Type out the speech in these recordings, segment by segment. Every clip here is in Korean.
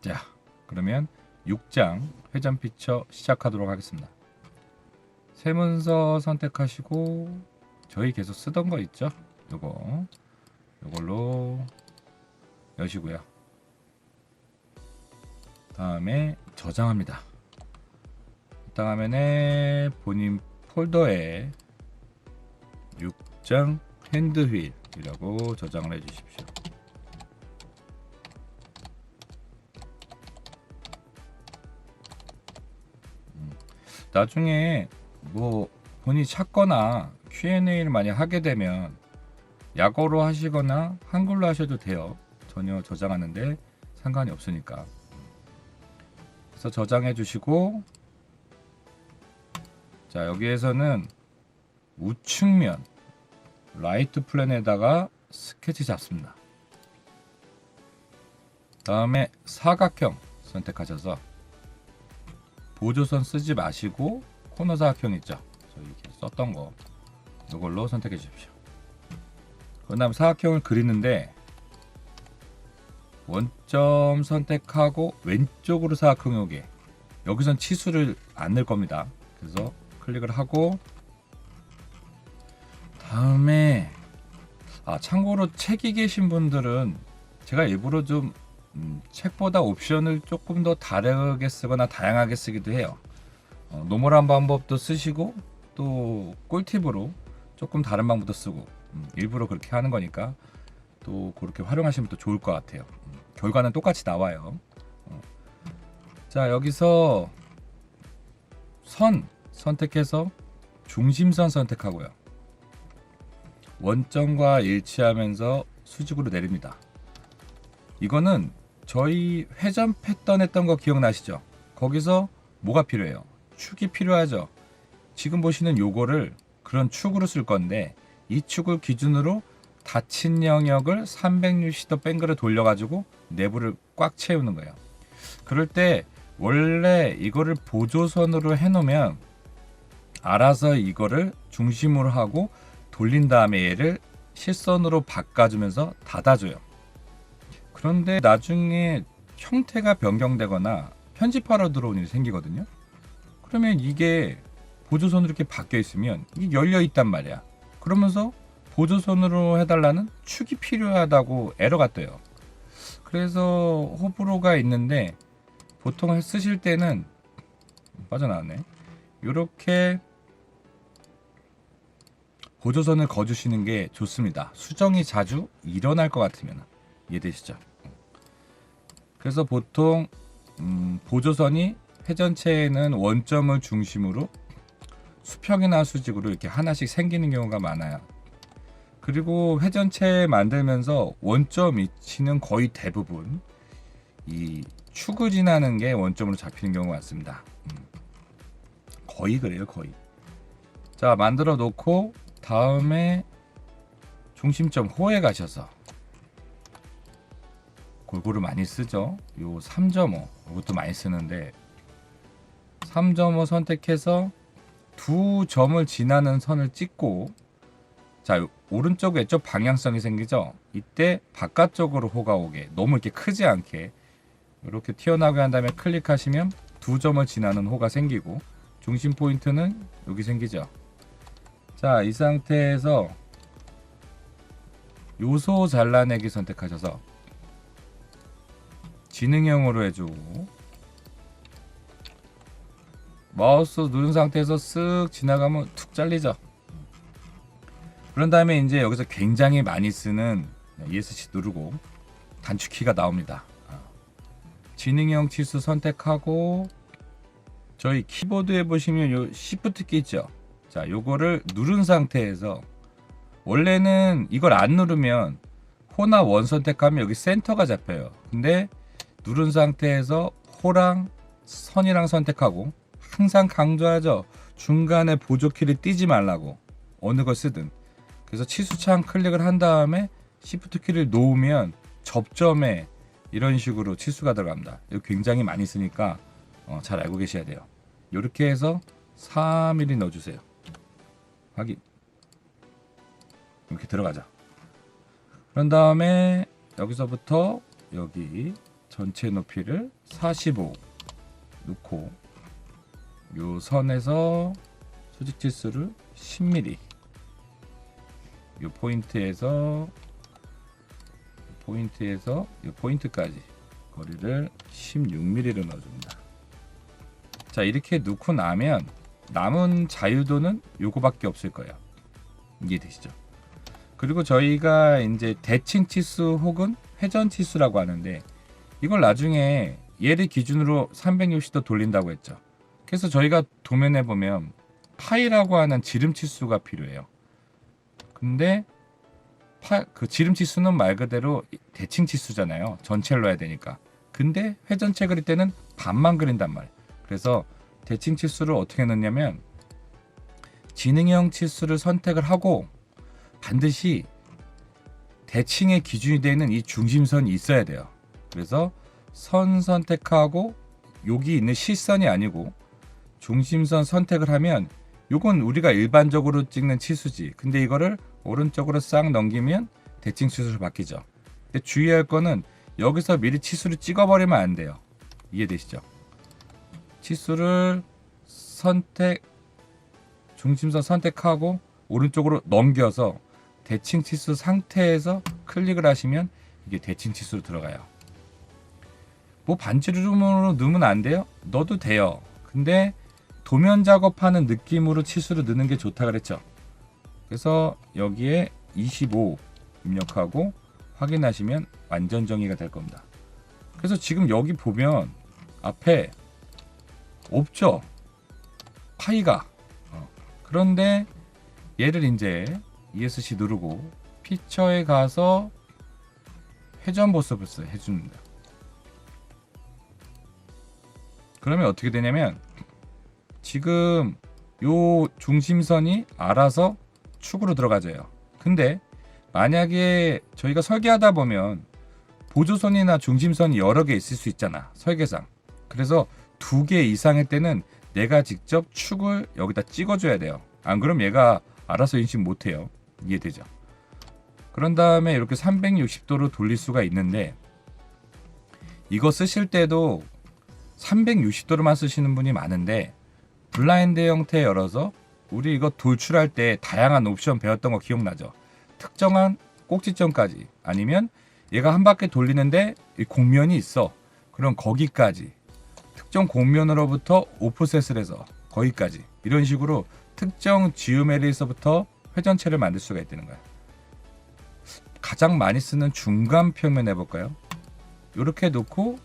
자, 그러면 6장 회전 피처 시작하도록 하겠습니다. 새 문서 선택하시고 저희 계속 쓰던 거 있죠? 요걸로 여시고요. 다음에 저장합니다. 다음에 본인 폴더에 6장 핸드휠이라고 저장을 해주십시오. 나중에 뭐 본인이 찾거나 Q&A를 많이 하게 되면 약어로 하시거나 한글로 하셔도 돼요. 전혀 저장하는데 상관이 없으니까. 그래서 저장해 주시고, 자, 여기에서는 우측면 라이트 플랜에다가 스케치 잡습니다. 다음에 사각형 선택하셔서 보조선 쓰지 마시고 코너 사각형 있죠? 저희 이렇게 썼던 거 이걸로 선택해 주십시오. 그 다음 사각형을 그리는데 원점 선택하고 왼쪽으로 사각형이 오게, 여기선 치수를 안 넣을 겁니다. 그래서 클릭을 하고, 다음에 참고로 책이 계신 분들은 제가 일부러 좀 책보다 옵션을 조금 더 다르게 쓰거나 다양하게 쓰기도 해요. 노멀한 방법도 쓰시고 또 꿀팁으로 조금 다른 방법도 쓰고, 일부러 그렇게 하는 거니까 또 그렇게 활용하시면 또 좋을 것 같아요. 결과는 똑같이 나와요. 자, 여기서 선 선택해서 중심선 선택하고요. 원점과 일치하면서 수직으로 내립니다. 이거는 저희 회전 패턴 했던 거 기억나시죠? 거기서 뭐가 필요해요? 축이 필요하죠. 지금 보시는 요거를 그런 축으로 쓸 건데, 이 축을 기준으로 닫힌 영역을 360도 뱅글을 돌려가지고 내부를 꽉 채우는 거예요. 그럴 때 원래 이거를 보조선으로 해놓으면 알아서 이거를 중심으로 하고 돌린 다음에 얘를 실선으로 바꿔주면서 닫아줘요. 그런데 나중에 형태가 변경되거나 편집하러 들어온 일이 생기거든요. 그러면 이게 보조선으로 이렇게 바뀌어 있으면 이게 열려 있단 말이야. 그러면서 보조선으로 해달라는 축이 필요하다고 에러가 떠요. 그래서 호불호가 있는데, 보통 쓰실 때는 빠져나왔네. 이렇게 보조선을 거주시는 게 좋습니다. 수정이 자주 일어날 것 같으면. 이해되시죠? 그래서 보통 보조선이 회전체에는 원점을 중심으로 수평이나 수직으로 이렇게 하나씩 생기는 경우가 많아요. 그리고 회전체 만들면서 원점 위치는 거의 대부분 이 축을 지나는 게 원점으로 잡히는 경우가 많습니다. 거의 그래요, 거의. 자, 만들어 놓고 다음에 중심점 호에 가셔서, 골고루 많이 쓰죠. 요 3.5 이것도 많이 쓰는데, 3.5 선택해서 두 점을 지나는 선을 찍고, 자, 오른쪽 왼쪽 방향성이 생기죠. 이때 바깥쪽으로 호가 오게, 너무 이렇게 크지 않게 이렇게 튀어나오게 한 다음에 클릭하시면 두 점을 지나는 호가 생기고, 중심 포인트는 여기 생기죠. 자, 이 상태에서 요소 잘라내기 선택하셔서 지능형으로 해주고, 마우스 누른 상태에서 쓱 지나가면 툭 잘리죠. 그런 다음에 이제 여기서 굉장히 많이 쓰는 ESC 누르고 단축키가 나옵니다. 지능형 치수 선택하고, 저희 키보드에 보시면 요 Shift 키 있죠. 자, 요거를 누른 상태에서, 원래는 이걸 안 누르면 호나 원 선택하면 여기 센터가 잡혀요. 근데 누른 상태에서 호랑 선이랑 선택하고, 항상 강조하죠. 중간에 보조키를 띄지 말라고, 어느 걸 쓰든. 그래서 치수창 클릭을 한 다음에 Shift 키를 놓으면 접점에 이런 식으로 치수가 들어갑니다. 이거 굉장히 많이 쓰니까 잘 알고 계셔야 돼요. 이렇게 해서 4mm 넣어주세요. 확인. 이렇게 들어가죠. 그런 다음에 여기서부터 여기 전체 높이를 45 놓고 요 선에서 수직 치수를 10mm, 요 포인트에서 요 포인트까지 거리를 16mm로 넣어줍니다. 자, 이렇게 놓고 나면 남은 자유도는 요거밖에 없을 거예요. 이해되시죠? 그리고 저희가 이제 대칭 치수 혹은 회전 치수라고 하는데, 이걸 나중에 얘를 기준으로 360도 돌린다고 했죠. 그래서 저희가 도면에 보면 파이라고 하는 지름 치수가 필요해요. 근데 그 지름 치수는 말 그대로 대칭 치수잖아요. 전체를 넣어야 되니까. 근데 회전체 그릴 때는 반만 그린단 말이에요. 그래서 대칭 치수를 어떻게 넣냐면 지능형 치수를 선택을 하고 반드시 대칭의 기준이 되는 이 중심선이 있어야 돼요. 그래서 선 선택하고 여기 있는 실선이 아니고 중심선 선택을 하면 요건 우리가 일반적으로 찍는 치수지. 근데 이거를 오른쪽으로 싹 넘기면 대칭 치수로 바뀌죠. 근데 주의할 거는 여기서 미리 치수를 찍어버리면 안 돼요. 이해되시죠? 치수를 중심선 선택하고 오른쪽으로 넘겨서 대칭 치수 상태에서 클릭을 하시면 이게 대칭 치수로 들어가요. 뭐 반지름으로 넣으면 안 돼요? 넣어도 돼요. 근데 도면 작업하는 느낌으로 치수를 넣는 게 좋다 그랬죠. 그래서 여기에 25 입력하고 확인하시면 완전 정의가 될 겁니다. 그래서 지금 여기 보면 앞에 없죠, 파이가. 그런데 얘를 이제 ESC 누르고 피처에 가서 회전 보습을 해줍니다. 그러면 어떻게 되냐면 지금 요 중심선이 알아서 축으로 들어가져요. 근데 만약에 저희가 설계하다 보면 보조선이나 중심선이 여러 개 있을 수 있잖아, 설계상. 그래서 2개 이상일 때는 내가 직접 축을 여기다 찍어줘야 돼요. 안 그럼 얘가 알아서 인식 못해요. 이해되죠? 그런 다음에 이렇게 360도로 돌릴 수가 있는데, 이거 쓰실 때도 360도로만 쓰시는 분이 많은데 블라인드 형태 열어서 우리 이거 돌출할 때 다양한 옵션 배웠던 거 기억나죠? 특정한 꼭지점까지, 아니면 얘가 한 바퀴 돌리는데 이 곡면이 있어. 그럼 거기까지, 특정 곡면으로부터 오프셋을 해서 거기까지, 이런 식으로 특정 지오메리에서부터 회전체를 만들 수가 있다는 거야. 가장 많이 쓰는 중간 평면 해볼까요? 이렇게 놓고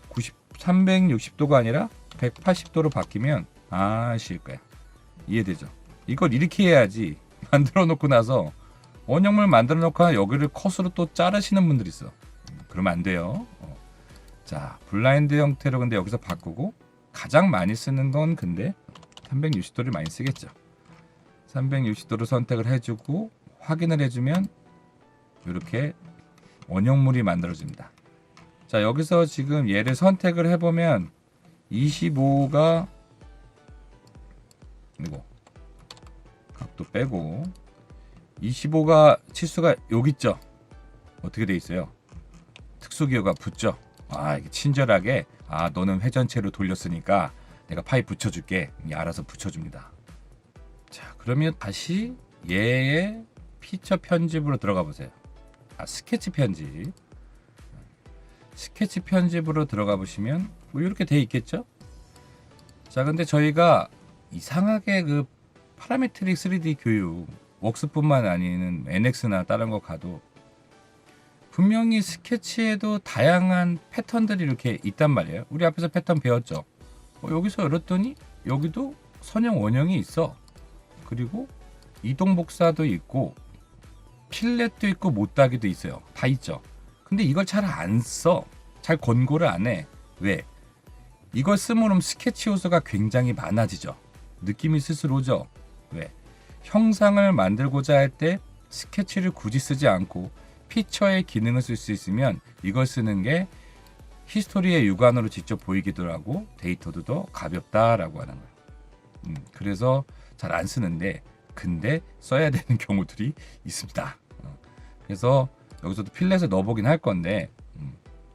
360도가 아니라 180도로 바뀌면 아실 거야. 이해되죠? 이걸 이렇게 해야지. 만들어 놓고 나서 원형물 만들어 놓고 여기를 컷으로 또 자르시는 분들이 있어. 그러면 안 돼요. 자, 블라인드 형태로 근데 여기서 바꾸고, 가장 많이 쓰는 건 근데 360도를 많이 쓰겠죠. 360도로 선택을 해주고 확인을 해주면 이렇게 원형물이 만들어집니다. 자, 여기서 지금 얘를 선택을 해보면 25가 이거 각도 빼고 25가 치수가 여기 있죠. 어떻게 돼 있어요? 특수기호가 붙죠. 아, 이게 친절하게, 아, 너는 회전체로 돌렸으니까 내가 파이 붙여줄게. 알아서 붙여줍니다. 자, 그러면 다시 얘의 피처 편집으로 들어가 보세요. 스케치 편집. 스케치 편집으로 들어가 보시면 뭐 이렇게 돼 있겠죠? 자, 근데 저희가 이상하게 그 파라메트릭 3D 교육 웍스뿐만 아니는 NX나 다른 거 가도 분명히 스케치에도 다양한 패턴들이 이렇게 있단 말이에요. 우리 앞에서 패턴 배웠죠. 여기서 열었더니 여기도 선형 원형이 있어. 그리고 이동 복사도 있고 필렛도 있고 못따기도 있어요. 다 있죠. 근데 이걸 잘 안 써. 잘 권고를 안 해. 왜? 이걸 쓰면 스케치 요소가 굉장히 많아지죠. 느낌이 스스로 오죠. 왜? 형상을 만들고자 할 때 스케치를 굳이 쓰지 않고 피처의 기능을 쓸 수 있으면 이걸 쓰는 게 히스토리의 육안으로 직접 보이기도 하고 데이터도 더 가볍다라고 하는 거예요. 그래서 잘 안 쓰는데, 근데 써야 되는 경우들이 있습니다. 그래서 여기서도 필렛을 넣어보긴 할 건데,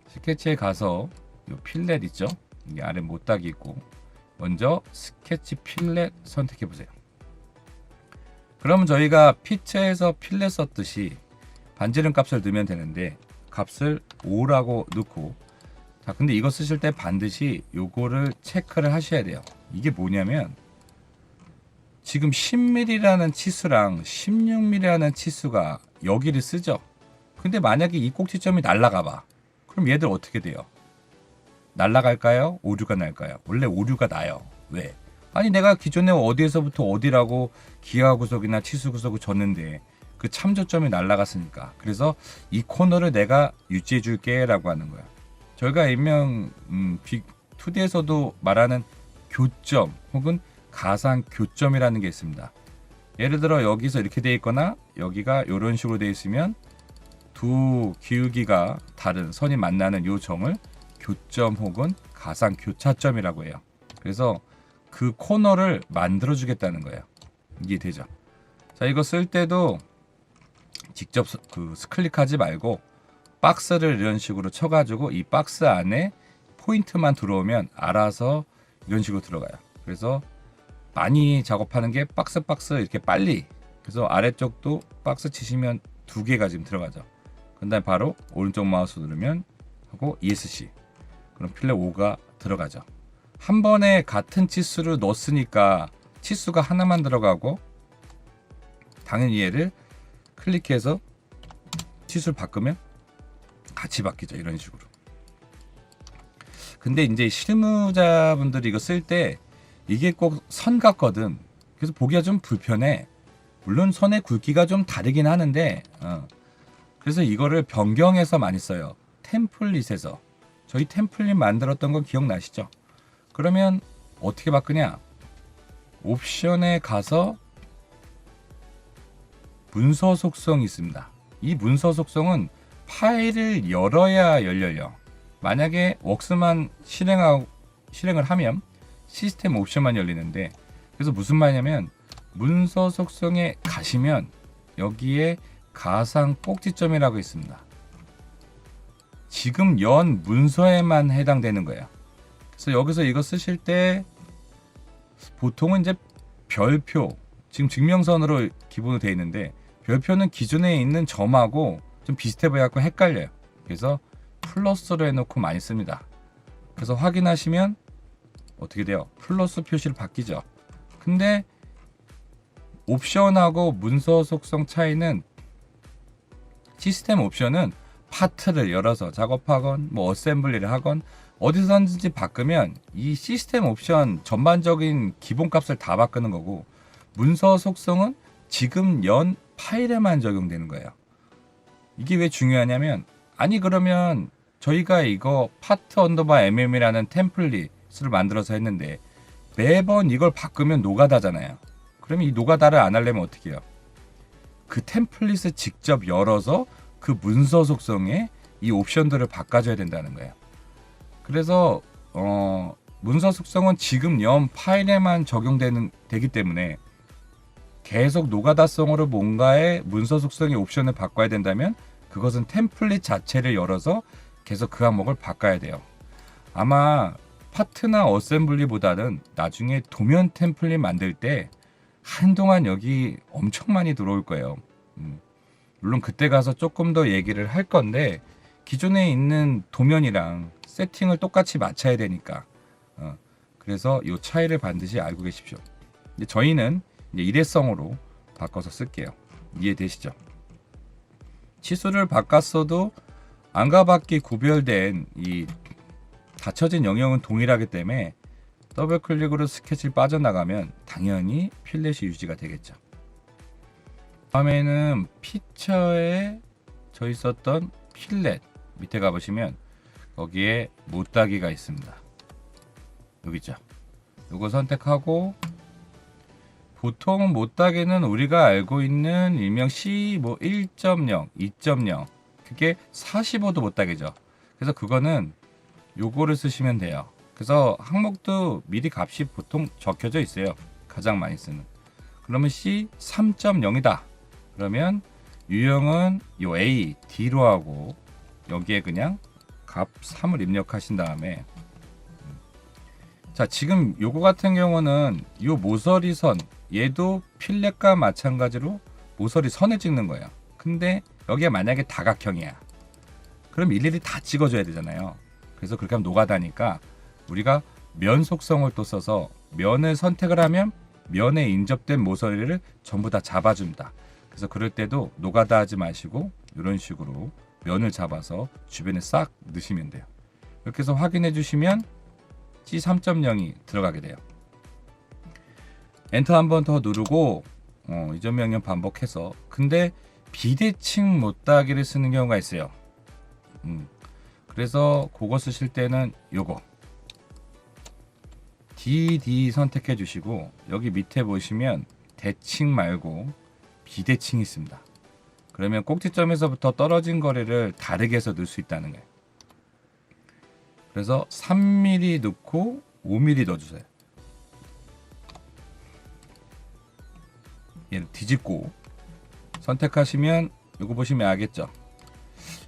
스케치에 가서 요 필렛 있죠? 이게 아래 못따기 있고 먼저 스케치 필렛 선택해 보세요. 그러면 저희가 피처에서 필렛 썼듯이 반지름 값을 넣으면 되는데 값을 5라고 넣고 자 근데 이거 쓰실 때 반드시 요거를 체크를 하셔야 돼요. 이게 뭐냐면 지금 10mm라는 치수랑 16mm라는 치수가 여기를 쓰죠. 근데 만약에 이 꼭지점이 날아가 봐. 그럼 얘들 어떻게 돼요? 날아갈까요? 오류가 날까요? 원래 오류가 나요. 왜? 아니 내가 기존에 어디에서부터 어디라고 기하구속이나 치수구속을 줬는데 그 참조점이 날아갔으니까. 그래서 이 코너를 내가 유지해 줄게 라고 하는 거야. 저희가 일명 2D에서도 말하는 교점 혹은 가상 교점이라는 게 있습니다. 예를 들어 여기서 이렇게 돼 있거나 여기가 이런 식으로 돼 있으면 두 기울기가 다른 선이 만나는 요 점을 교점 혹은 가상 교차점이라고 해요. 그래서 그 코너를 만들어 주겠다는 거예요. 이게 되죠. 자, 이거 쓸 때도 직접 클릭하지 말고 박스를 이런 식으로 쳐가지고 이 박스 안에 포인트만 들어오면 알아서 이런 식으로 들어가요. 그래서 많이 작업하는 게 박스 이렇게 빨리. 그래서 아래쪽도 박스 치시면 2개가 지금 들어가죠. 그 다음에 바로 오른쪽 마우스 누르면 하고 ESC. 그럼 필렛 5가 들어가죠. 한 번에 같은 치수를 넣었으니까 치수가 하나만 들어가고 당연히 얘를 클릭해서 치수를 바꾸면 같이 바뀌죠. 이런 식으로. 근데 이제 실무자분들이 이거 쓸 때 이게 꼭 선 같거든. 그래서 보기가 좀 불편해. 물론 선의 굵기가 좀 다르긴 하는데 그래서 이거를 변경해서 많이 써요. 템플릿에서. 저희 템플릿 만들었던 거 기억나시죠? 그러면 어떻게 바꾸냐? 옵션에 가서 문서 속성이 있습니다. 이 문서 속성은 파일을 열어야 열려요. 만약에 웍스만 실행을 하면 시스템 옵션만 열리는데 그래서 무슨 말이냐면 문서 속성에 가시면 여기에 가상 꼭지점이라고 있습니다. 지금 연 문서에만 해당되는 거예요. 그래서 여기서 이거 쓰실 때 보통은 이제 별표 지금 증명선으로 기본으로 되어 있는데 별표는 기존에 있는 점하고 좀 비슷해 보여서 헷갈려요. 그래서 플러스로 해놓고 많이 씁니다. 그래서 확인하시면 어떻게 돼요? 플러스 표시로 바뀌죠. 근데 옵션하고 문서 속성 차이는 시스템 옵션은 파트를 열어서 작업하건 뭐 어셈블리를 하건 어디서든지 바꾸면 이 시스템 옵션 전반적인 기본값을 다 바꾸는 거고 문서 속성은 지금 연 파일에만 적용되는 거예요. 이게 왜 중요하냐면 아니 그러면 저희가 이거 파트 언더바 mm이라는 템플릿을 만들어서 했는데 매번 이걸 바꾸면 노가다잖아요. 그러면 이 노가다를 안 하려면 어떻게 해요? 그 템플릿을 직접 열어서 그 문서 속성에 이 옵션들을 바꿔줘야 된다는 거예요. 그래서 문서 속성은 지금 연 파일에만 적용되기 때문에 계속 노가다성으로 뭔가의 문서 속성의 옵션을 바꿔야 된다면 그것은 템플릿 자체를 열어서 계속 그 항목을 바꿔야 돼요. 아마 파트나 어셈블리보다는 나중에 도면 템플릿 만들 때 한동안 여기 엄청 많이 들어올 거예요. 물론 그때 가서 조금 더 얘기를 할 건데 기존에 있는 도면이랑 세팅을 똑같이 맞춰야 되니까 그래서 이 차이를 반드시 알고 계십시오. 이제 저희는 이제 일회성으로 바꿔서 쓸게요. 이해되시죠? 치수를 바꿨어도 안과 밖이 구별된 이 닫혀진 영역은 동일하기 때문에 더블 클릭으로 스케치를 빠져나가면 당연히 필렛이 유지가 되겠죠. 다음에는 피처에 저희 썼던 필렛 밑에 가보시면 거기에 못따기가 있습니다. 여기 있죠. 이거 선택하고 보통 못따기는 우리가 알고 있는 일명 C 뭐 1.0, 2.0 그게 45도 못따기죠. 그래서 그거는 요거를 쓰시면 돼요. 그래서 항목도 미리 값이 보통 적혀져 있어요. 가장 많이 쓰는. 그러면 C 3.0이다. 그러면 유형은 요 A, D로 하고 여기에 그냥 값 3을 입력하신 다음에 자, 지금 요거 같은 경우는 요 모서리 선 얘도 필렛과 마찬가지로 모서리 선을 찍는 거예요. 근데 여기가 만약에 다각형이야. 그럼 일일이 다 찍어줘야 되잖아요. 그래서 그렇게 하면 노가다니까 우리가 면 속성을 또 써서 면을 선택을 하면 면에 인접된 모서리를 전부 다 잡아줍니다. 그래서 그럴 때도 노가다 하지 마시고 이런 식으로 면을 잡아서 주변에 싹 넣으시면 돼요. 이렇게 해서 확인해 주시면 C3.0이 들어가게 돼요. 엔터 한 번 더 누르고 이전 명령 반복해서 근데 비대칭 못따기를 쓰는 경우가 있어요. 그래서 그거 쓰실 때는 요거 DD 선택해 주시고 여기 밑에 보시면 대칭 말고 비대칭이 있습니다. 그러면 꼭지점에서부터 떨어진 거리를 다르게 해서 넣을 수 있다는 거예요. 그래서 3mm 넣고 5mm 넣어주세요. 얘를 뒤집고 선택하시면 이거 보시면 알겠죠?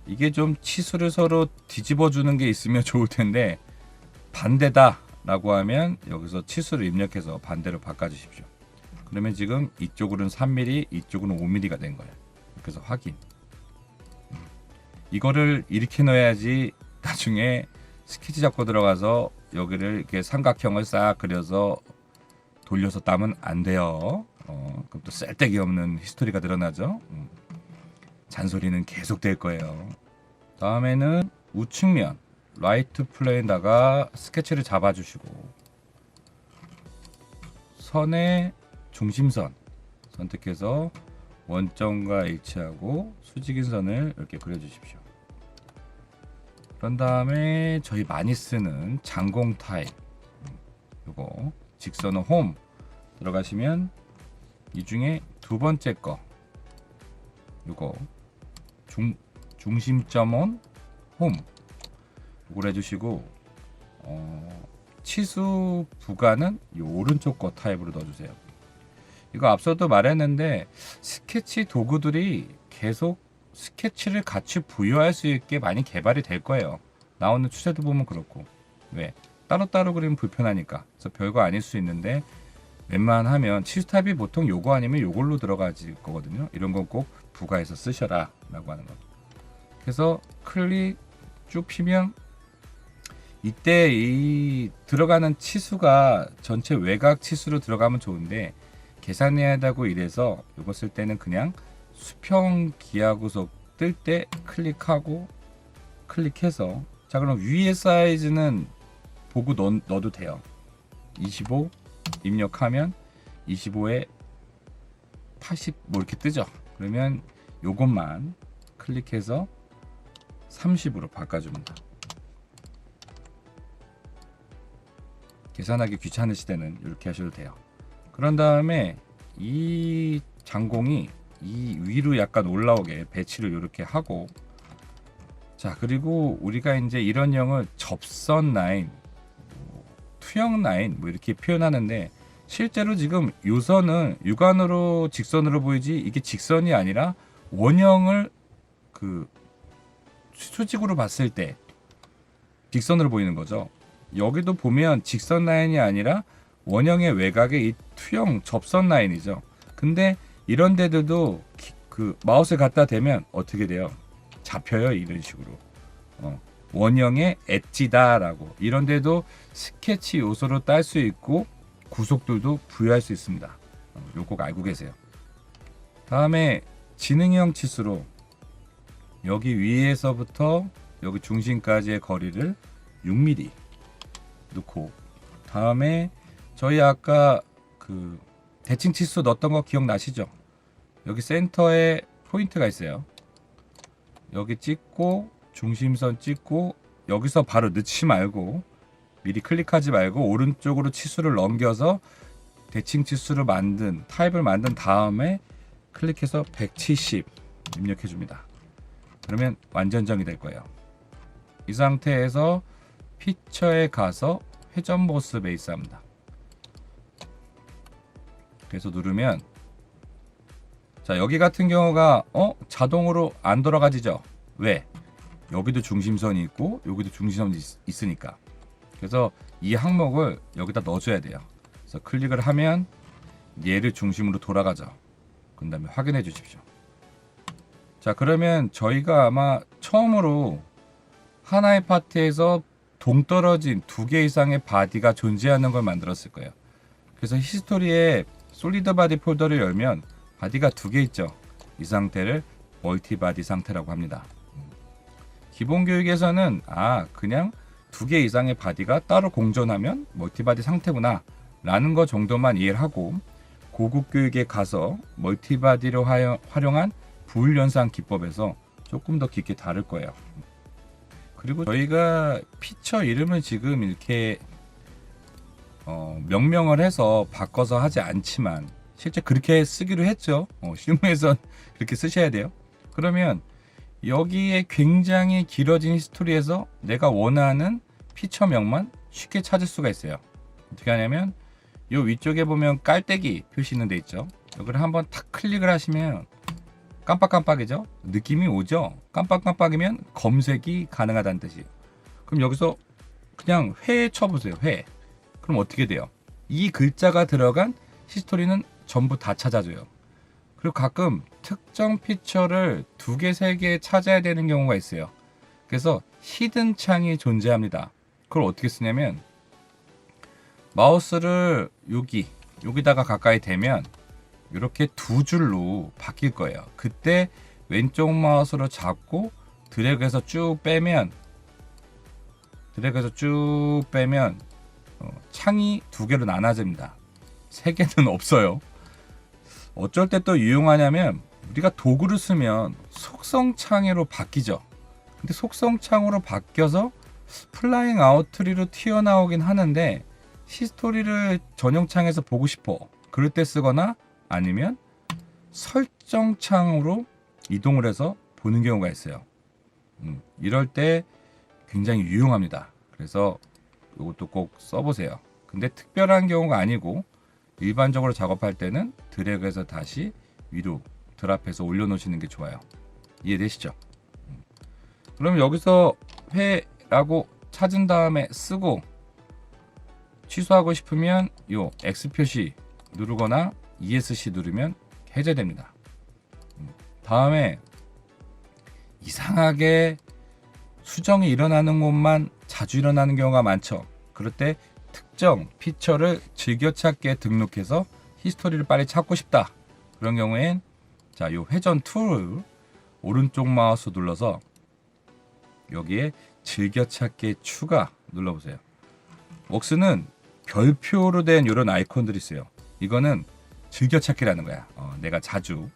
이게 좀 치수를 서로 뒤집어 주는 게 있으면 좋을 텐데 반대다 라고 하면 여기서 치수를 입력해서 반대로 바꿔 주십시오. 그러면 지금 이쪽으로는 3mm 이쪽으로는 5mm가 된 거예요. 그래서 확인. 이거를 이렇게 넣어야지 나중에 스케치 잡고 들어가서 여기를 이렇게 삼각형을 싹 그려서 돌려서 따면 안 돼요. 그럼 또 쓸데기 없는 히스토리가 늘어나죠. 잔소리는 계속 될 거예요. 다음에는 우측면 라이트 플레인다가 스케치를 잡아주시고 선의 중심선 선택해서 원점과 일치하고 수직인 선을 이렇게 그려주십시오. 그런 다음에 저희 많이 쓰는 장공 타입 요거 직선은 홈 들어가시면 이 중에 두 번째 거 요거 중심점은 홈 이걸 해주시고 치수 부가는 이 오른쪽 거 타입으로 넣어주세요. 이거 앞서도 말했는데 스케치 도구들이 계속 스케치를 같이 부여할 수 있게 많이 개발이 될 거예요. 나오는 추세도 보면 그렇고 왜 따로따로 그리면 불편하니까. 그래서 별거 아닐 수 있는데 웬만하면 치수 타입이 보통 요거 아니면 요걸로 들어가질 거거든요. 이런 건 꼭 부가해서 쓰셔라 라고 하는 거. 그래서 클릭 쭉 피면 이때 이 들어가는 치수가 전체 외곽 치수로 들어가면 좋은데 계산해야 한다고 이래서 이거 쓸 때는 그냥 수평 기하구속 뜰 때 클릭하고 클릭해서 자 그럼 위에 사이즈는 보고 넣어도 돼요. 25 입력하면 25에 80 뭐 이렇게 뜨죠. 그러면 요것만 클릭해서 30으로 바꿔줍니다. 계산하기 귀찮으실 때는 이렇게 하셔도 돼요. 그런 다음에 이 장공이 이 위로 약간 올라오게 배치를 이렇게 하고 자 그리고 우리가 이제 이런 형을 접선 라인 투영 라인 뭐 이렇게 표현하는데 실제로 지금 요 선은 육안으로 직선으로 보이지 이게 직선이 아니라 원형을 그 수직으로 봤을 때 직선으로 보이는 거죠. 여기도 보면 직선 라인이 아니라 원형의 외곽에 이 투영 접선 라인이죠. 근데 이런 데들도 그 마우스를 갖다 대면 어떻게 돼요? 잡혀요. 이런 식으로. 원형의 엣지다라고. 이런 데도 스케치 요소로 딸 수 있고 구속들도 부여할 수 있습니다. 요거 꼭 알고 계세요. 다음에 지능형 치수로 여기 위에서부터 여기 중심까지의 거리를 6mm 넣고 다음에 저희 아까 그 대칭 치수 넣었던 거 기억나시죠? 여기 센터에 포인트가 있어요. 여기 찍고 중심선 찍고 여기서 바로 넣지 말고 미리 클릭하지 말고 오른쪽으로 치수를 넘겨서 대칭 치수를 만든 타입을 만든 다음에 클릭해서 170 입력해 줍니다. 그러면 완전정이 될 거예요. 이 상태에서 피처에 가서 회전 보스 베이스 합니다. 그래서 누르면 자 여기 같은 경우가 자동으로 안 돌아가지죠. 왜? 여기도 중심선이 있고 여기도 중심선이 있으니까. 그래서 이 항목을 여기다 넣어줘야 돼요. 그래서 클릭을 하면 얘를 중심으로 돌아가죠. 그 다음에 확인해 주십시오. 자, 그러면 저희가 아마 처음으로 하나의 파트에서 동떨어진 2개 이상의 바디가 존재하는 걸 만들었을 거예요. 그래서 히스토리에 솔리드 바디 폴더를 열면 바디가 2개 있죠. 이 상태를 멀티 바디 상태라고 합니다. 기본 교육에서는 그냥 2개 이상의 바디가 따로 공존하면 멀티 바디 상태구나 라는 거 정도만 이해를 하고, 고급 교육에 가서 멀티 바디로 활용한 부울연산 기법에서 조금 더 깊게 다룰 거예요. 그리고 저희가 피처 이름을 지금 이렇게 명명을 해서 바꿔서 하지 않지만 실제 그렇게 쓰기로 했죠. 실무에선 그렇게 쓰셔야 돼요. 그러면 여기에 굉장히 길어진 히스토리에서 내가 원하는 피처명만 쉽게 찾을 수가 있어요. 어떻게 하냐면 요 위쪽에 보면 깔때기 표시 있는 데 있죠. 여기를 한번 탁 클릭을 하시면 깜빡깜빡이죠. 느낌이 오죠. 깜빡깜빡이면 검색이 가능하다는 뜻이에요. 그럼 여기서 그냥 회 쳐보세요. 회. 그럼 어떻게 돼요? 이 글자가 들어간 히스토리는 전부 다 찾아줘요. 그리고 가끔 특정 피처를 2개, 3개 찾아야 되는 경우가 있어요. 그래서 히든 창이 존재합니다. 그걸 어떻게 쓰냐면 마우스를 여기다가 가까이 대면 이렇게 2줄로 바뀔 거예요. 그때 왼쪽 마우스로 잡고 드래그해서 쭉 빼면 창이 2개로 나눠집니다. 3개는 없어요. 어쩔 때 또 유용하냐면 우리가 도구를 쓰면 속성 창으로 바뀌죠. 근데 속성 창으로 바뀌어서 플라잉 아웃트리로 튀어나오긴 하는데 히스토리를 전용 창에서 보고 싶어. 그럴 때 쓰거나 아니면 설정 창으로 이동을 해서 보는 경우가 있어요. 이럴 때 굉장히 유용합니다. 그래서 이것도 꼭 써보세요. 근데 특별한 경우가 아니고 일반적으로 작업할 때는 드래그해서 다시 위로 드랍해서 올려놓으시는 게 좋아요. 이해되시죠? 그럼 여기서 회라고 찾은 다음에 쓰고 취소하고 싶으면 요 X 표시 누르거나 ESC 누르면 해제됩니다. 다음에 이상하게 수정이 일어나는 곳만 자주 일어나는 경우가 많죠. 그럴 때 특정 피처를 즐겨찾기에 등록해서 히스토리를 빨리 찾고 싶다. 그런 경우엔 자, 요 회전 툴 오른쪽 마우스 눌러서 여기에 즐겨찾기 추가 눌러보세요. 웍스는 별표로 된 이런 아이콘들이 있어요. 이거는 즐겨찾기라는 거야. 내가 자주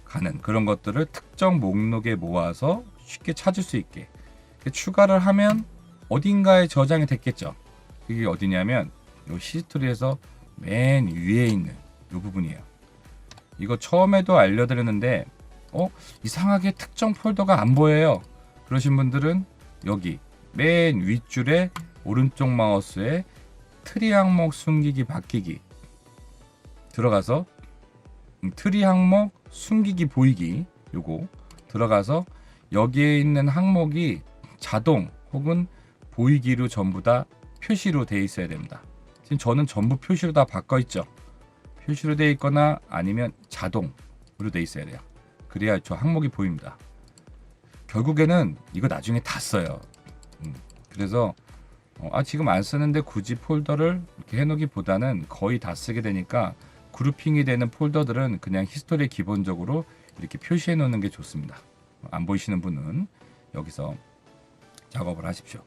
가는 그런 것들을 특정 목록에 모아서 쉽게 찾을 수 있게 추가를 하면 어딘가에 저장이 됐겠죠. 이게 어디냐면 이 히스토리에서 맨 위에 있는 이 부분이에요. 이거 처음에도 알려드렸는데 이상하게 특정 폴더가 안 보여요. 그러신 분들은 여기 맨 윗줄에 오른쪽 마우스에 트리 항목 숨기기 바뀌기 들어가서 트리 항목 숨기기 보이기 요거 들어가서 여기에 있는 항목이 자동 혹은 보이기로 전부 다 표시로 되어 있어야 됩니다. 지금 저는 전부 표시로 다 바꿔 있죠. 표시로 되어 있거나 아니면 자동으로 되어 있어야 돼요. 그래야 저 항목이 보입니다. 결국에는 이거 나중에 다 써요. 그래서 지금 안 쓰는데 굳이 폴더를 이렇게 해놓기보다는 거의 다 쓰게 되니까 그룹핑이 되는 폴더들은 그냥 히스토리에 기본적으로 이렇게 표시해 놓는 게 좋습니다. 안 보이시는 분은 여기서 작업을 하십시오.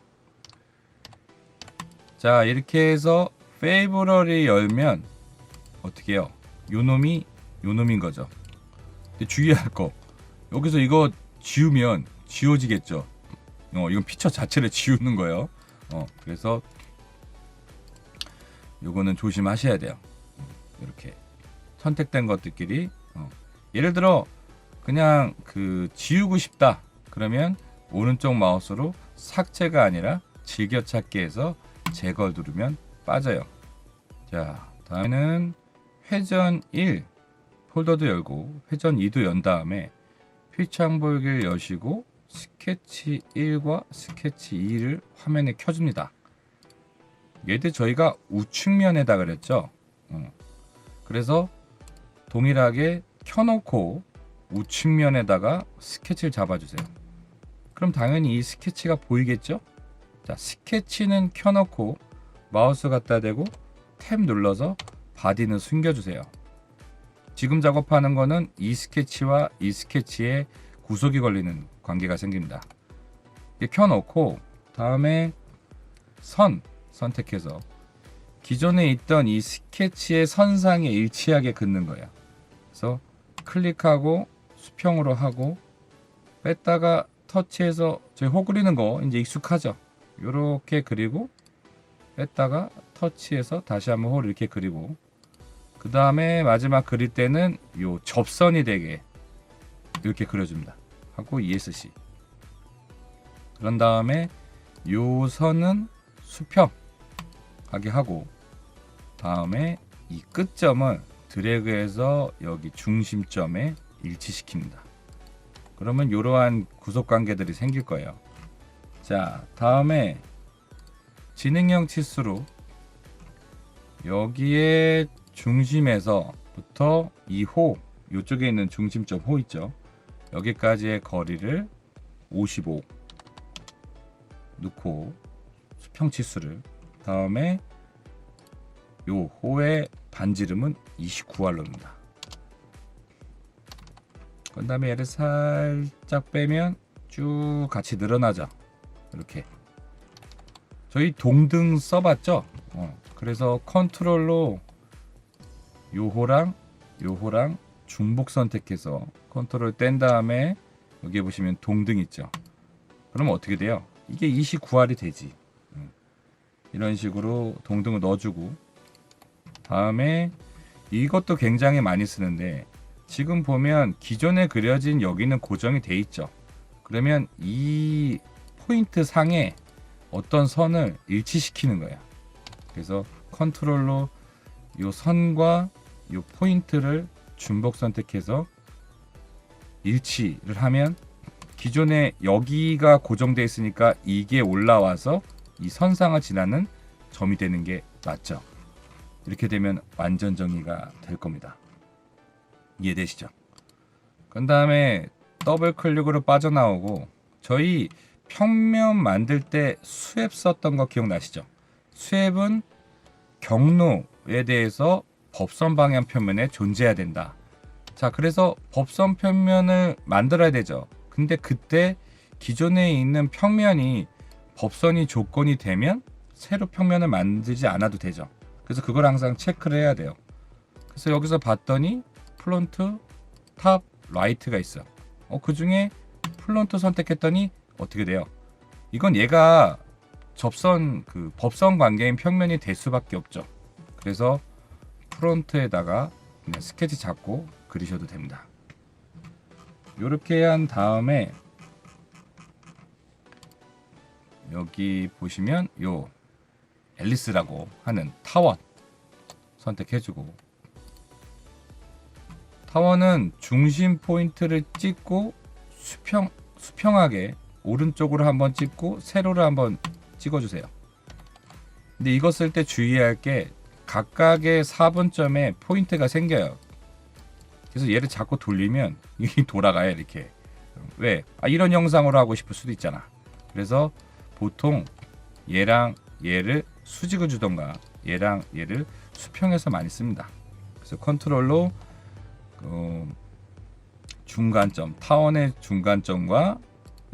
자, 이렇게 해서 페이버럴이 열면 어떻게 해요? 요놈인 거죠. 근데 주의할 거 여기서 이거 지우면 지워지겠죠. 이건 피처 자체를 지우는 거예요. 그래서 요거는 조심하셔야 돼요. 이렇게 선택된 것들끼리 예를 들어 그냥 지우고 싶다 그러면 오른쪽 마우스로 삭제가 아니라 즐겨찾기에서 제거 누르면 빠져요. 자, 다음에는 회전 1 폴더도 열고 회전 2도 연 다음에 피창 볼기를 여시고 스케치 1과 스케치 2를 화면에 켜줍니다. 얘들 저희가 우측면에다 그랬죠. 그래서 동일하게 켜놓고 우측면에다가 스케치를 잡아주세요. 그럼 당연히 이 스케치가 보이겠죠? 자, 스케치는 켜놓고 마우스 갖다 대고 탭 눌러서 바디는 숨겨주세요. 지금 작업하는 거는 이 스케치와 이 스케치에 구속이 걸리는 관계가 생깁니다. 이렇게 켜놓고 다음에 선 선택해서 기존에 있던 이 스케치의 선상에 일치하게 긋는 거예요. 그래서 클릭하고 수평으로 하고 뺐다가 터치해서 저희 호 그리는 거 이제 익숙하죠. 이렇게 그리고 뺐다가 터치해서 다시 한번 호를 이렇게 그리고 그 다음에 마지막 그릴 때는 요 접선이 되게 이렇게 그려줍니다. 하고 ESC. 그런 다음에 요 선은 수평하게 하고 다음에 이 끝점을 드래그해서 여기 중심점에 일치시킵니다. 그러면 이러한 구속관계들이 생길 거예요. 자, 다음에 지능형 치수로 여기에 중심에서부터 이 호, 이쪽에 있는 중심점 호 있죠. 여기까지의 거리를 55 넣고 수평 치수를 다음에 요 호의 반지름은 29R 넣습니다. 그 다음에 얘를 살짝 빼면 쭉 같이 늘어나죠. 이렇게 저희 동등 써봤죠. 그래서 컨트롤로 요호랑 요호랑 중복 선택해서 컨트롤 뗀 다음에 여기 보시면 동등 있죠. 그러면 어떻게 돼요? 이게 29R이 되지. 이런 식으로 동등을 넣어주고 다음에 이것도 굉장히 많이 쓰는데 지금 보면 기존에 그려진 여기는 고정이 돼 있죠. 그러면 이 포인트 상에 어떤 선을 일치시키는 거예요. 그래서 컨트롤로 이 선과 이 포인트를 중복 선택해서 일치를 하면 기존에 여기가 고정되어 있으니까 이게 올라와서 이 선상을 지나는 점이 되는 게 맞죠. 이렇게 되면 완전 정의가 될 겁니다. 이해되시죠? 그 다음에 더블 클릭으로 빠져나오고 저희 평면 만들 때 수앱 썼던 거 기억나시죠? 수앱은 경로에 대해서 법선 방향 표면에 존재해야 된다. 자, 그래서 법선 평면을 만들어야 되죠. 근데 그때 기존에 있는 평면이 법선이 조건이 되면 새로 평면을 만들지 않아도 되죠. 그래서 그걸 항상 체크를 해야 돼요. 그래서 여기서 봤더니 플론트, 탑, 라이트가 있어. 그 중에 플론트 선택했더니 어떻게 돼요? 이건 얘가 접선 그 법선 관계인 평면이 될 수밖에 없죠. 그래서 프론트에다가 그냥 스케치 잡고 그리셔도 됩니다. 이렇게 한 다음에 여기 보시면 요 앨리스라고 하는 타원 선택해주고 타원은 중심 포인트를 찍고 수평하게 오른쪽으로 한번 찍고 세로를 한번 찍어주세요. 근데 이거 쓸 때 주의할 게 각각의 4분점에 포인트가 생겨요. 그래서 얘를 자꾸 돌리면 이게 돌아가요. 이렇게. 왜? 이런 형상으로 하고 싶을 수도 있잖아. 그래서 보통 얘랑 얘를 수직을 주던가 얘랑 얘를 수평해서 많이 씁니다. 그래서 컨트롤로 중간점, 타원의 중간점과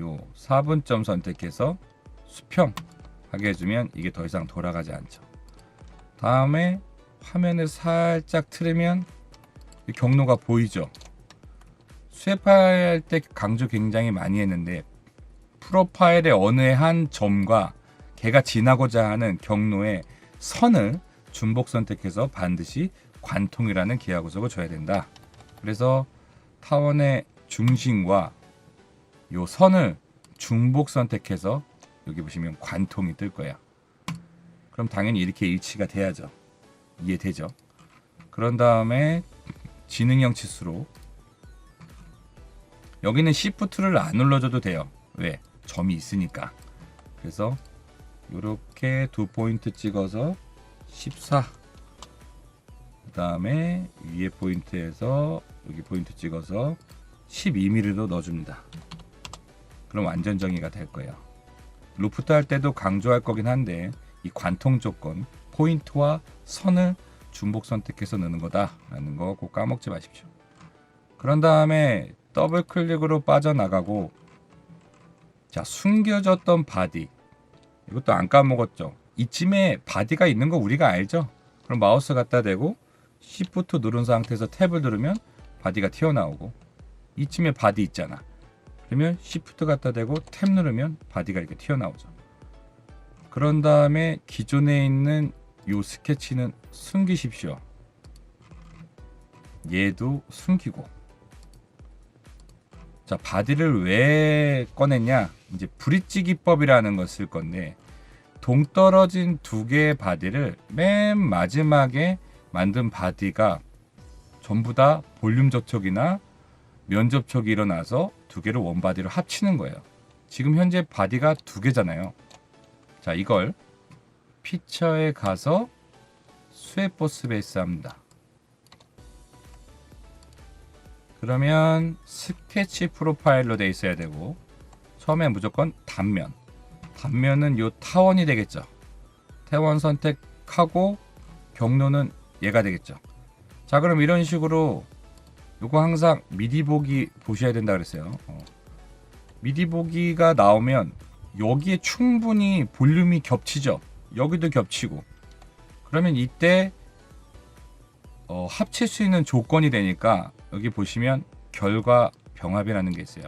요 4분점 선택해서 수평하게 해주면 이게 더 이상 돌아가지 않죠. 다음에 화면을 살짝 틀으면 경로가 보이죠. 수협할 때 강조 굉장히 많이 했는데 프로파일의 어느 한 점과 걔가 지나고자 하는 경로의 선을 중복 선택해서 반드시 관통이라는 기하 구속을 줘야 된다. 그래서 타원의 중심과 요 선을 중복 선택해서 여기 보시면 관통이 뜰 거예요. 그럼 당연히 이렇게 일치가 돼야죠. 이해되죠? 그런 다음에 지능형 치수로 여기는 Shift를 안 눌러줘도 돼요. 왜? 점이 있으니까. 그래서 이렇게 2포인트 찍어서 14. 그 다음에 위에 포인트에서 여기 포인트 찍어서 12mm도 넣어줍니다. 그럼 완전 정의가 될 거예요. 로프트 할 때도 강조할 거긴 한데 이 관통 조건, 포인트와 선을 중복 선택해서 넣는 거다라는 거 꼭 까먹지 마십시오. 그런 다음에 더블 클릭으로 빠져나가고, 자, 숨겨졌던 바디, 이것도 안 까먹었죠. 이쯤에 바디가 있는 거 우리가 알죠. 그럼 마우스 갖다 대고 Shift 누른 상태에서 탭을 누르면 바디가 튀어나오고, 이쯤에 바디 있잖아. 그러면 Shift 갖다 대고 탭 누르면 바디가 이렇게 튀어나오죠. 그런 다음에 기존에 있는 이 스케치는 숨기십시오. 얘도 숨기고. 자, 바디를 왜 꺼냈냐? 이제 브릿지 기법이라는 걸 쓸 건데, 동떨어진 두 개의 바디를 맨 마지막에 만든 바디가 전부 다 볼륨 접촉이나 면 접촉이 일어나서 두 개를 원바디로 합치는 거예요. 지금 현재 바디가 두 개잖아요. 자, 이걸 피처에 가서 스웨퍼 베이스 합니다. 그러면 스케치 프로파일로 돼 있어야 되고, 처음에 무조건 단면은 요 타원이 되겠죠. 타원 선택하고 경로는 얘가 되겠죠. 자, 그럼 이런 식으로 요거 항상 미리 보기 보셔야 된다 그랬어요. 미리 보기가 나오면 여기에 충분히 볼륨이 겹치죠. 여기도 겹치고. 그러면 이때 합칠 수 있는 조건이 되니까 여기 보시면 결과 병합이라는 게 있어요.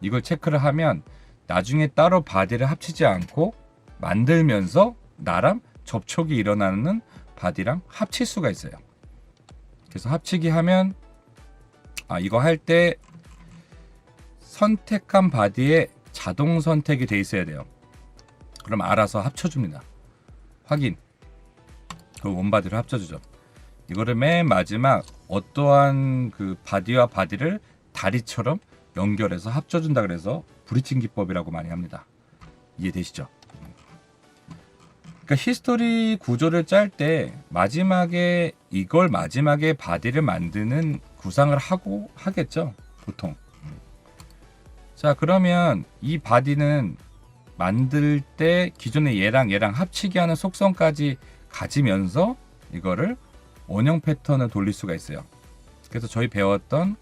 이걸 체크를 하면 나중에 따로 바디를 합치지 않고 만들면서 나랑 접촉이 일어나는 바디랑 합칠 수가 있어요. 그래서 합치기 하면 이거 할 때 선택한 바디에 자동 선택이 돼 있어야 돼요. 그럼 알아서 합쳐줍니다. 확인. 그 원바디로 합쳐주죠. 이거를 맨 마지막 어떠한 그 바디와 바디를 다리처럼 연결해서 합쳐준다 그래서 브릿징 기법이라고 많이 합니다. 이해되시죠? 그러니까 히스토리 구조를 짤 때 마지막에 바디를 만드는 구상을 하고 하겠죠, 보통. 자, 그러면 이 바디는 만들 때 기존의 얘랑 합치게 하는 속성까지 가지면서 이거를 원형 패턴을 돌릴 수가 있어요. 그래서 저희 배웠던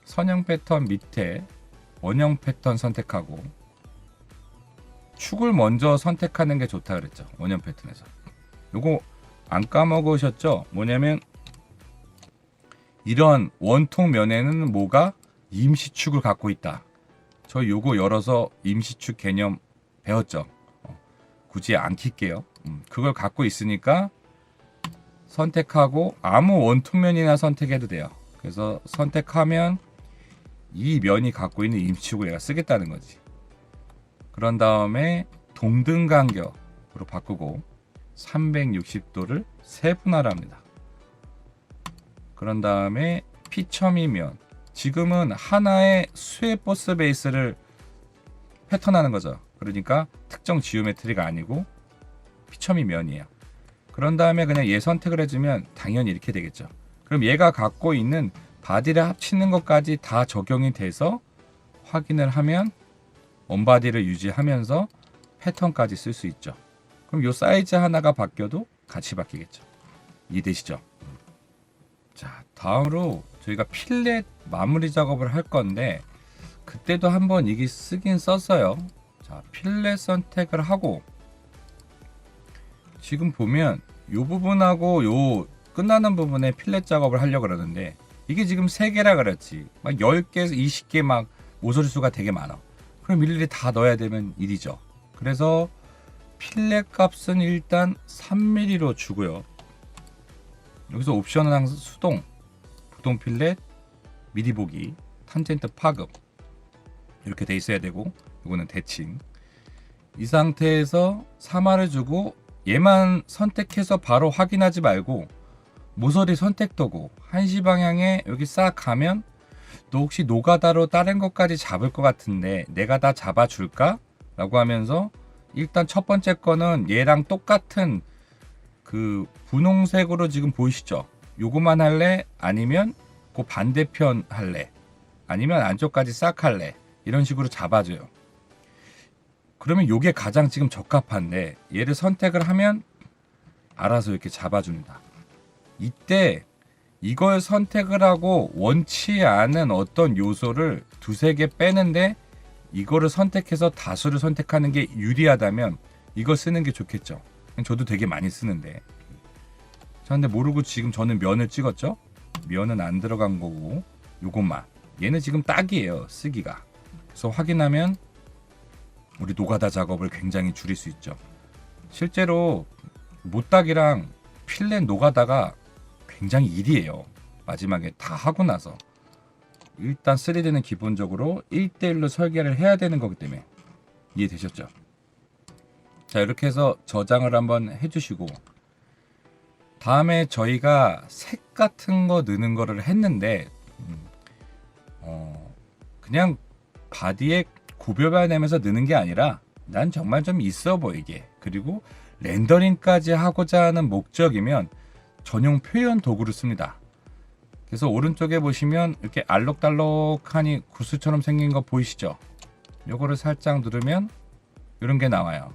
선형 패턴 밑에 원형 패턴 선택하고 축을 먼저 선택하는 게 좋다 그랬죠. 원형 패턴에서. 요거 안 까먹으셨죠? 뭐냐면 이런 원통 면에는 뭐가 임시축을 갖고 있다. 저 요거 열어서 임시축 개념 배웠죠. 굳이 안 킬게요. 그걸 갖고 있으니까 선택하고 아무 원통면이나 선택해도 돼요. 그래서 선택하면 이 면이 갖고 있는 임시축을 내가 쓰겠다는 거지. 그런 다음에 동등 간격으로 바꾸고 360도를 세분화를 합니다. 그런 다음에 피첨이면 지금은 하나의 스웨퍼 베이스를 패턴하는 거죠. 그러니까 특정 지오메트리가 아니고 피첨이 면이에요. 그런 다음에 그냥 얘 선택을 해주면 당연히 이렇게 되겠죠. 그럼 얘가 갖고 있는 바디를 합치는 것까지 다 적용이 돼서 확인을 하면 원바디를 유지하면서 패턴까지 쓸 수 있죠. 그럼 이 사이즈 하나가 바뀌어도 같이 바뀌겠죠. 이해되시죠? 자, 다음으로 저희가 필렛 마무리 작업을 할 건데 그때도 한번 이게 쓰긴 썼어요. 자, 필렛 선택을 하고 지금 보면 이 부분하고 요 끝나는 부분에 필렛 작업을 하려고 그러는데 이게 지금 3개라 그랬지. 막 10개, 20개 막 모서리 수가 되게 많아. 그럼 일일이 다 넣어야 되면 일이죠. 그래서 필렛 값은 일단 3mm로 주고요. 여기서 옵션은 항상 수동, 부동 필렛, 미리 보기, 탄젠트 파급 이렇게 돼 있어야 되고 이거는 대칭. 이 상태에서 3R을 주고 얘만 선택해서 바로 확인하지 말고 모서리 선택도구 한시 방향에 여기 싹 가면 너 혹시 노가다로 다른 것까지 잡을 것 같은데 내가 다 잡아줄까? 라고 하면서 일단 첫 번째 거는 얘랑 똑같은 그 분홍색으로 지금 보이시죠? 요거만 할래? 아니면 그 반대편 할래? 아니면 안쪽까지 싹 할래? 이런 식으로 잡아줘요. 그러면 요게 가장 지금 적합한데 얘를 선택을 하면 알아서 이렇게 잡아줍니다. 이때 이걸 선택을 하고 원치 않은 어떤 요소를 두세 개 빼는데 이거를 선택해서 다수를 선택하는 게 유리하다면 이거 쓰는 게 좋겠죠. 저도 되게 많이 쓰는데. 자, 근데 모르고 지금 저는 면을 찍었죠? 면은 안 들어간 거고 요것만. 얘는 지금 딱이에요, 쓰기가. 그래서 확인하면 우리 노가다 작업을 굉장히 줄일 수 있죠. 실제로 못딱이랑 필렛 노가다가 굉장히 일이에요. 마지막에 다 하고 나서 일단 3D는 기본적으로 1대1로 설계를 해야 되는 거기 때문에 이해되셨죠? 자, 이렇게 해서 저장을 한번 해주시고 다음에 저희가 색 같은 거 넣는 거를 했는데 그냥 바디에 구별만 내면서 넣는 게 아니라 난 정말 좀 있어 보이게, 그리고 렌더링까지 하고자 하는 목적이면 전용 표현 도구를 씁니다. 그래서 오른쪽에 보시면 이렇게 알록달록하니 구슬처럼 생긴 거 보이시죠? 요거를 살짝 누르면 이런 게 나와요.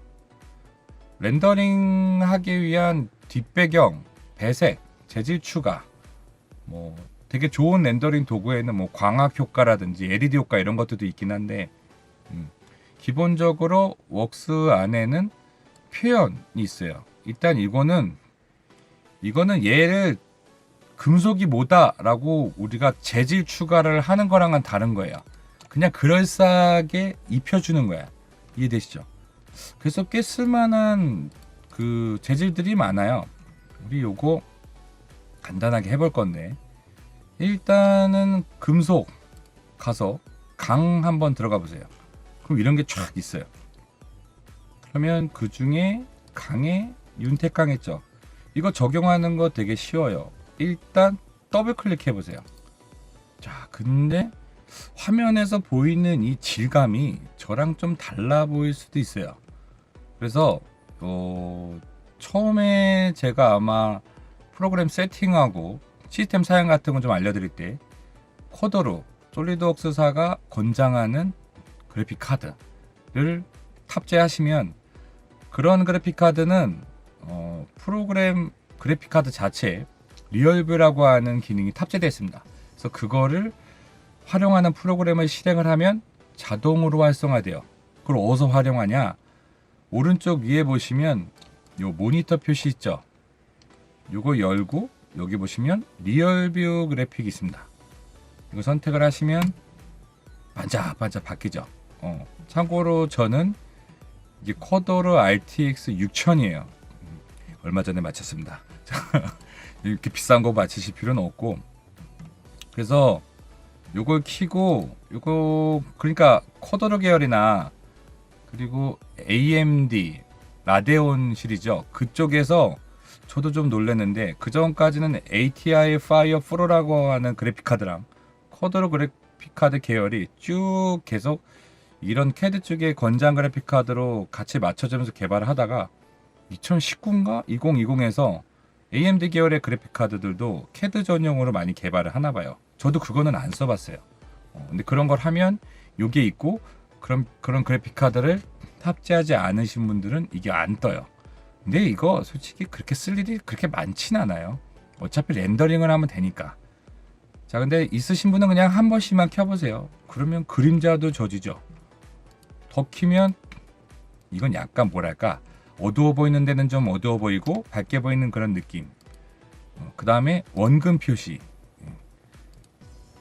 렌더링 하기 위한 뒷배경, 배색, 재질 추가, 뭐 되게 좋은 렌더링 도구에는 뭐 광학 효과라든지 LED 효과 이런 것들도 있긴 한데 기본적으로 웍스 안에는 표현이 있어요. 일단 이거는 얘를 금속이 뭐다라고 우리가 재질 추가를 하는 거랑은 다른 거예요. 그냥 그럴싸하게 입혀주는 거야. 이해되시죠? 그래서 꽤 쓸만한 그 재질들이 많아요. 우리 요거 간단하게 해볼 건데 일단은 금속 가서 강 한번 들어가 보세요. 그럼 이런 게 쫙 있어요. 그러면 그 중에 강에 윤택강 했죠. 이거 적용하는 거 되게 쉬워요. 일단 더블 클릭해 보세요. 자, 근데 화면에서 보이는 이 질감이 저랑 좀 달라 보일 수도 있어요. 그래서 처음에 제가 아마 프로그램 세팅하고 시스템 사양 같은 거 좀 알려드릴 때 코더로 솔리드웍스사가 권장하는 그래픽 카드를 탑재하시면 그런 그래픽 카드는 프로그램 그래픽 카드 자체에 리얼뷰라고 하는 기능이 탑재되어 있습니다. 그래서 그거를 활용하는 프로그램을 실행을 하면 자동으로 활성화돼요. 그걸 어디서 활용하냐? 오른쪽 위에 보시면 요 모니터 표시 있죠? 요거 열고 여기 보시면 리얼뷰 그래픽이 있습니다. 이거 선택을 하시면 반짝반짝 바뀌죠. 참고로 저는 이게 코더로 RTX 6000이에요. 얼마 전에 마쳤습니다. 이렇게 비싼 거 맞추실 필요는 없고, 그래서 요걸 키고 요거 그러니까 코더로 계열이나 그리고 AMD 라데온 시리즈죠. 그쪽에서 저도 좀 놀랐는데 그 전까지는 ATI 파이어 프로라고 하는 그래픽 카드랑 코더로 그래픽 카드 계열이 쭉 계속 이런 캐드 쪽의 권장 그래픽 카드로 같이 맞춰주면서 개발을 하다가 2019인가 2020에서 AMD 계열의 그래픽 카드들도 캐드 전용으로 많이 개발을 하나 봐요. 저도 그거는 안 써봤어요. 근데 그런 걸 하면 요게 있고 그런 그래픽 카드를 탑재하지 않으신 분들은 이게 안 떠요. 근데 이거 솔직히 그렇게 쓸 일이 그렇게 많진 않아요. 어차피 렌더링을 하면 되니까. 자, 근데 있으신 분은 그냥 한 번씩만 켜보세요. 그러면 그림자도 져지죠. 더 키면 이건 약간 뭐랄까 어두워 보이는 데는 좀 어두워 보이고 밝게 보이는 그런 느낌. 그 다음에 원금 표시.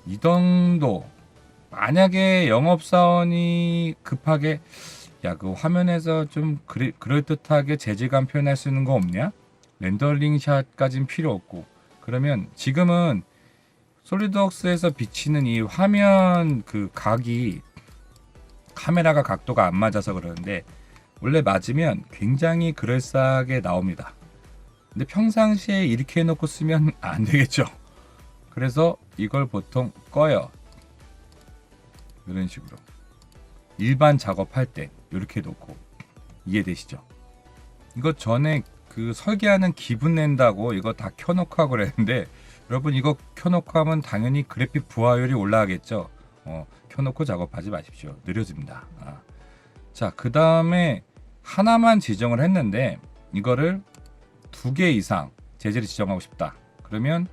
이 정도. 만약에 영업사원이 급하게 야, 그 화면에서 좀 그럴듯하게 재질감 표현할 수 있는 거 없냐? 렌더링 샷까진 필요 없고. 그러면 지금은 솔리드웍스에서 비치는 이 화면 그 각이 카메라가 각도가 안 맞아서 그러는데 원래 맞으면 굉장히 그럴싸하게 나옵니다. 근데 평상시에 이렇게 해놓고 쓰면 안 되겠죠. 그래서 이걸 보통 꺼요. 이런 식으로 일반 작업할 때 이렇게 놓고. 이해되시죠? 이거 전에 그 설계하는 기분 낸다고 이거 다 켜놓고 하고 그랬는데, 여러분 이거 켜놓고 하면 당연히 그래픽 부하율이 올라가겠죠. 켜놓고 작업하지 마십시오. 느려집니다. 자, 그 다음에 하나만 지정을 했는데 이거를 2개 이상 재질을 지정하고 싶다. 그러면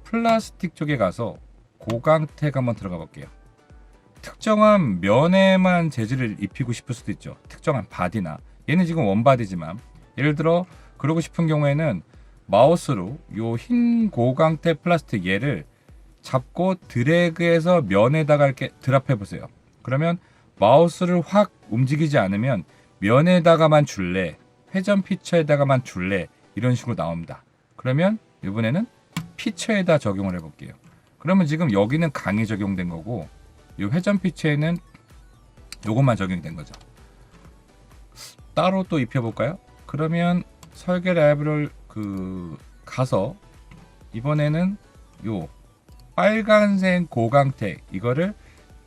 플라스틱 쪽에 가서 고강택 한번 들어가 볼게요. 특정한 면에만 재질을 입히고 싶을 수도 있죠. 특정한 바디나. 얘는 지금 원바디지만, 예를 들어 그러고 싶은 경우에는 마우스로 요 흰 고강택 플라스틱 얘를 잡고 드래그해서 면에다가 이렇게 드랍해 보세요. 그러면 마우스를 확 움직이지 않으면 면에다가만 줄래, 회전 피처에다가만 줄래, 이런 식으로 나옵니다. 그러면 이번에는 피처에다 적용을 해볼게요. 그러면 지금 여기는 강이 적용된 거고, 이 회전 피처에는 요것만 적용된 거죠. 따로 또 입혀볼까요? 그러면 설계 라이브를 가서 이번에는 요 빨간색 고강택 이거를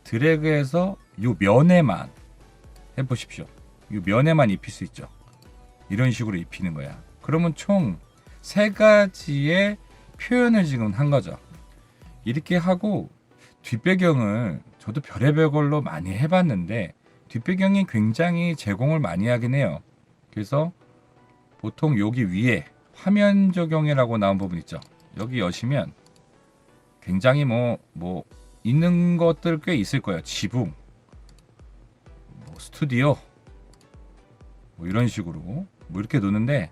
드래그해서 요 면에만 해보십시오. 요 면에만 입힐 수 있죠. 이런 식으로 입히는 거야. 그러면 총 3가지의 표현을 지금 한 거죠. 이렇게 하고 뒷배경을 저도 별의별 걸로 많이 해봤는데 뒷배경이 굉장히 제공을 많이 하긴 해요. 그래서 보통 여기 위에 화면 적용이라고 나온 부분 있죠. 여기 여시면 굉장히 뭐 있는 것들 꽤 있을 거예요. 지붕, 스튜디오, 이런 식으로 이렇게 놓는데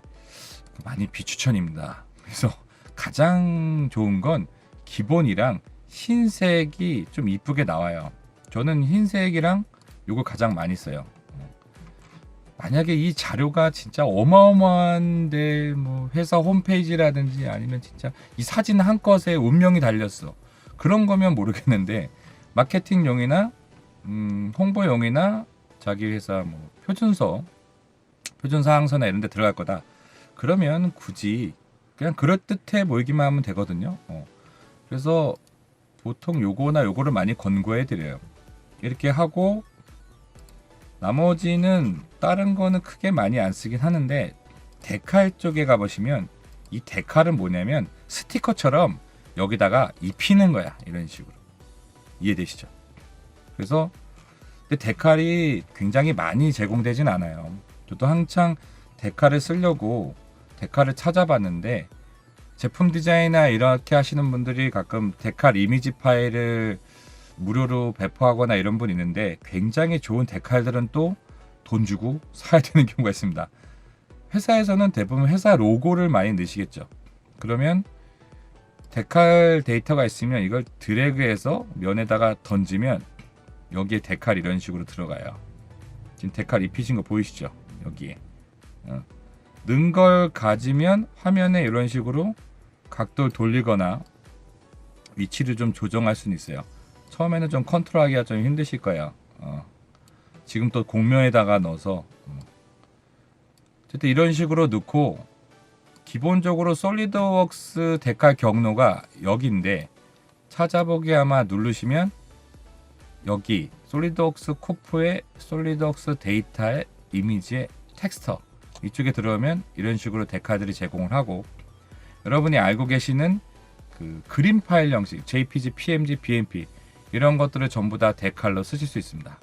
많이 비추천입니다. 그래서 가장 좋은 건 기본이랑 흰색이 좀 이쁘게 나와요. 저는 흰색이랑 요거 가장 많이 써요. 만약에 이 자료가 진짜 어마어마한데 뭐 회사 홈페이지라든지 아니면 진짜 이 사진 한 컷에 운명이 달렸어. 그런 거면 모르겠는데 마케팅용이나 홍보용이나 자기 회사 뭐 표준사항서나 이런 데 들어갈 거다. 그러면 굳이 그냥 그럴듯해 보이기만 하면 되거든요. 그래서 보통 요거나 요거를 많이 권고해 드려요. 이렇게 하고 나머지는 다른 거는 크게 많이 안 쓰긴 하는데, 데칼 쪽에 가보시면 이 데칼은 뭐냐면 스티커처럼 여기다가 입히는 거야. 이런 식으로. 이해되시죠? 그래서 근데 데칼이 굉장히 많이 제공되진 않아요. 저도 한창 데칼을 쓰려고 데칼을 찾아봤는데, 제품 디자인이나 이렇게 하시는 분들이 가끔 데칼 이미지 파일을 무료로 배포하거나 이런 분 있는데, 굉장히 좋은 데칼들은 또 돈 주고 사야 되는 경우가 있습니다. 회사에서는 대부분 회사 로고를 많이 넣으시겠죠. 그러면 데칼 데이터가 있으면 이걸 드래그해서 면에다가 던지면 여기에 데칼 이런 식으로 들어가요. 지금 데칼 입히신 거 보이시죠? 여기에 넣은 걸 가지면 화면에 이런 식으로 각도를 돌리거나 위치를 좀 조정할 수는 있어요. 처음에는 좀 컨트롤하기가 좀 힘드실 거예요. 지금 또 공면에다가 넣어서 어쨌든 이런 식으로 넣고, 기본적으로 솔리드웍스 데칼 경로가 여기인데 찾아보기 아마 누르시면 여기 솔리드웍스 코프의 솔리드웍스 데이터의 이미지의 텍스처 이쪽에 들어오면 이런 식으로 데칼들이 제공을 하고, 여러분이 알고 계시는 그 그림 파일 형식 JPG, PNG, BMP 이런 것들을 전부 다 데칼로 쓰실 수 있습니다.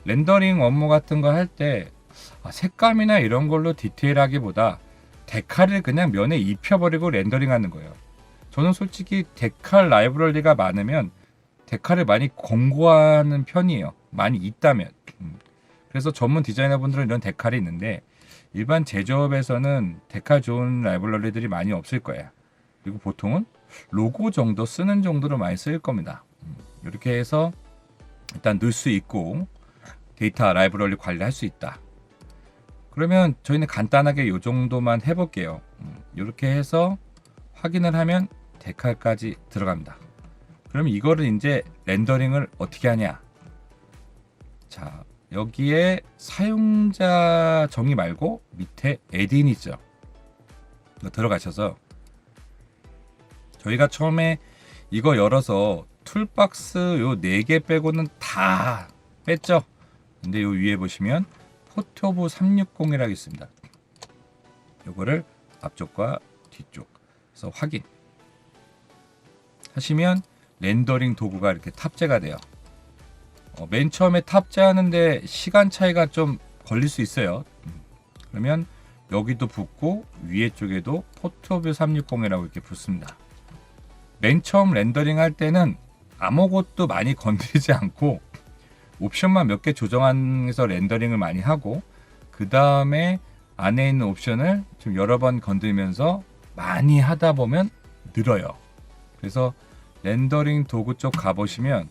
렌더링 업무 같은 거 할 때 색감이나 이런 걸로 디테일하기보다 데칼을 그냥 면에 입혀버리고 렌더링 하는 거예요. 저는 솔직히 데칼 라이브러리가 많으면 데칼을 많이 권고하는 편이에요. 많이 있다면. 그래서 전문 디자이너분들은 이런 데칼이 있는데, 일반 제조업에서는 데칼 좋은 라이브러리들이 많이 없을 거예요. 그리고 보통은 로고 정도 쓰는 정도로 많이 쓰일 겁니다. 이렇게 해서 일단 넣을 수 있고 데이터 라이브러리 관리할 수 있다. 그러면 저희는 간단하게 이 정도만 해볼게요. 이렇게 해서 확인을 하면 데칼까지 들어갑니다. 그러면 이거를 이제 렌더링을 어떻게 하냐? 자, 여기에 사용자 정의 말고 밑에 애드인 있죠. 이거 들어가셔서 저희가 처음에 이거 열어서 툴박스 요 4개 빼고는 다 뺐죠. 근데 요 위에 보시면 포토브 360이라고 있습니다. 요거를 앞쪽과 뒤쪽 그래서 확인 하시면 렌더링 도구가 이렇게 탑재가 돼요. 맨 처음에 탑재하는데 시간 차이가 좀 걸릴 수 있어요. 그러면 여기도 붙고 위에 쪽에도 포토뷰 360이라고 이렇게 붙습니다. 맨 처음 렌더링 할 때는 아무것도 많이 건드리지 않고 옵션만 몇 개 조정해서 렌더링을 많이 하고 그 다음에 안에 있는 옵션을 좀 여러 번 건들면서 많이 하다 보면 늘어요. 그래서 렌더링 도구 쪽 가보시면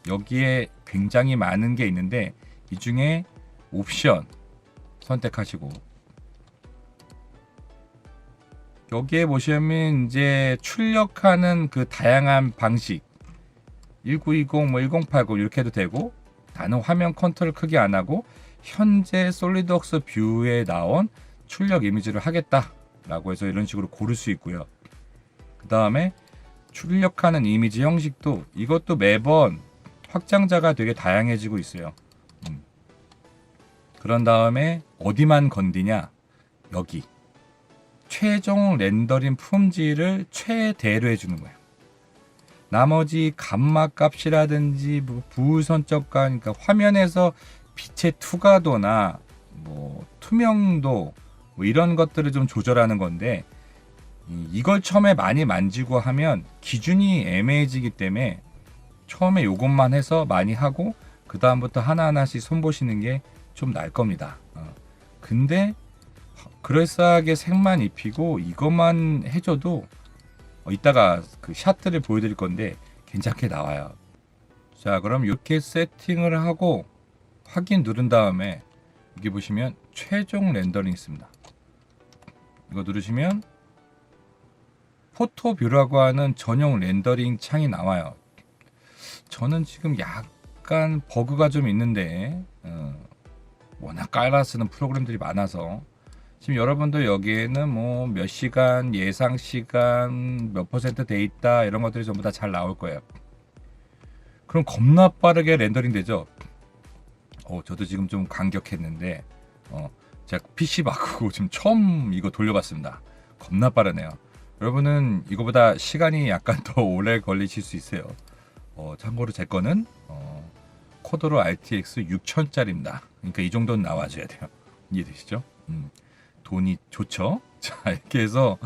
여기에 굉장히 많은 게 있는데 이 중에 옵션 선택하시고 여기에 보시면 이제 출력하는 그 다양한 방식 1920, 1080 이렇게 해도 되고 나는 화면 컨트롤 크게 안 하고 현재 솔리드웍스 뷰에 나온 출력 이미지를 하겠다라고 해서 이런 식으로 고를 수 있고요. 그 다음에 출력하는 이미지 형식도 이것도 매번 확장자가 되게 다양해지고 있어요. 그런 다음에 어디만 건드냐 여기 최종 렌더링 품질을 최대로 해주는 거예요. 나머지 감마 값이라든지 부선적과 그러니까 화면에서 빛의 투과도나 투명도 이런 것들을 좀 조절하는 건데 이걸 처음에 많이 만지고 하면 기준이 애매해지기 때문에 처음에 이것만 해서 많이 하고 그 다음부터 하나하나씩 손보시는 게 좀 나을 겁니다. 근데 그럴싸하게 색만 입히고 이것만 해줘도 이따가 그 샷들을 보여드릴 건데 괜찮게 나와요. 자, 그럼 이렇게 세팅을 하고 확인 누른 다음에 여기 보시면 최종 렌더링 있습니다. 이거 누르시면 포토뷰라고 하는 전용 렌더링 창이 나와요. 저는 지금 약간 버그가 좀 있는데 워낙 깔아 쓰는 프로그램들이 많아서 지금 여러분들 여기에는 뭐 몇 시간, 예상 시간, 몇 % 돼 있다 이런 것들이 전부 다 잘 나올 거예요. 그럼 겁나 빠르게 렌더링 되죠. 저도 지금 좀 감격했는데 제가 PC 바꾸고 지금 처음 이거 돌려봤습니다. 겁나 빠르네요. 여러분은 이거보다 시간이 약간 더 오래 걸리실 수 있어요. 참고로 제 거는 코드로 RTX 6000짜리입니다. 그러니까 이 정도는 나와줘야 돼요. 이해되시죠? 돈이 좋죠? 자, 이렇게 해서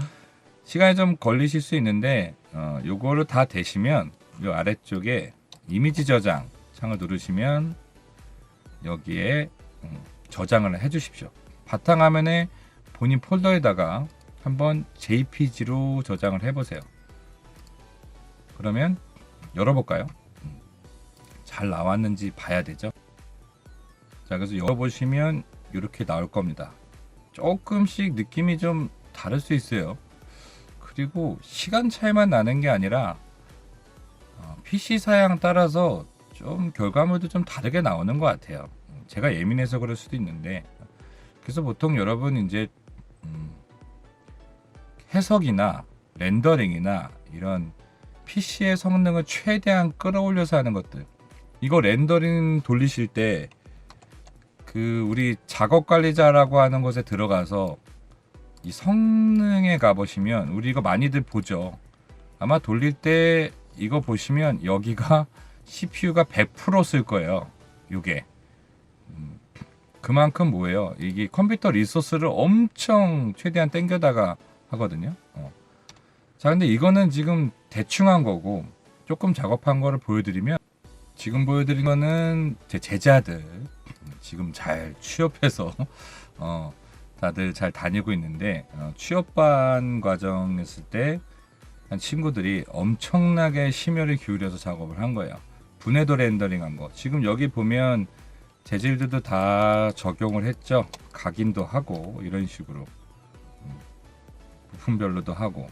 시간이 좀 걸리실 수 있는데 요거를 다 되시면 요 아래쪽에 이미지 저장 창을 누르시면 여기에 저장을 해 주십시오. 바탕화면에 본인 폴더에다가 한번 JPG로 저장을 해 보세요. 그러면 열어볼까요? 잘 나왔는지 봐야 되죠. 자, 그래서 열어보시면 이렇게 나올 겁니다. 조금씩 느낌이 좀 다를 수 있어요. 그리고 시간 차이만 나는 게 아니라 PC 사양 따라서 좀 결과물도 좀 다르게 나오는 것 같아요. 제가 예민해서 그럴 수도 있는데 그래서 보통 여러분 이제 해석이나 렌더링이나 이런 PC의 성능을 최대한 끌어올려서 하는 것들 이거 렌더링 돌리실 때 그 우리 작업 관리자라고 하는 곳에 들어가서 이 성능에 가보시면 우리 이거 많이들 보죠. 아마 돌릴 때 이거 보시면 여기가 CPU가 100% 쓸 거예요. 요게 그만큼 뭐예요? 이게 컴퓨터 리소스를 엄청 최대한 땡겨다가 하거든요. 자, 근데 이거는 지금 대충 한 거고 조금 작업한 거를 보여드리면 지금 보여드린 거는 제 제자들 지금 잘 취업해서 다들 잘 다니고 있는데 취업반 과정 했을 때 한 친구들이 엄청나게 심혈을 기울여서 작업을 한 거예요. 분해도 렌더링 한 거. 지금 여기 보면 재질들도 다 적용을 했죠. 각인도 하고 이런 식으로 부품별로도 하고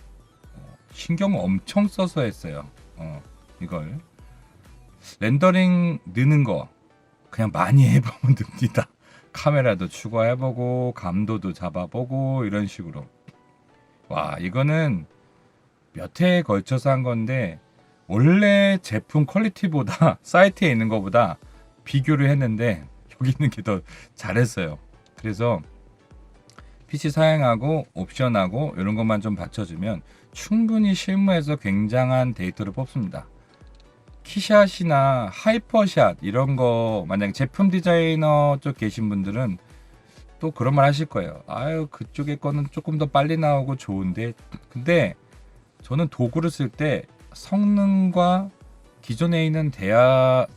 신경 엄청 써서 했어요. 이걸 렌더링 느는 거 그냥 많이 해보면 됩니다. 카메라도 추가해보고 감도도 잡아보고 이런 식으로. 와, 이거는 몇 회에 걸쳐서 한 건데 원래 제품 퀄리티보다 사이트에 있는 것보다 비교를 했는데 여기 있는 게 더 잘했어요. 그래서 PC 사양하고 옵션하고 이런 것만 좀 받쳐주면 충분히 실무에서 굉장한 데이터를 뽑습니다. 키샷이나 하이퍼샷 이런 거 만약에 제품 디자이너 쪽 계신 분들은 또 그런 말 하실 거예요. 아유, 그쪽의 거는 조금 더 빨리 나오고 좋은데. 근데 저는 도구를 쓸 때 성능과 기존에 있는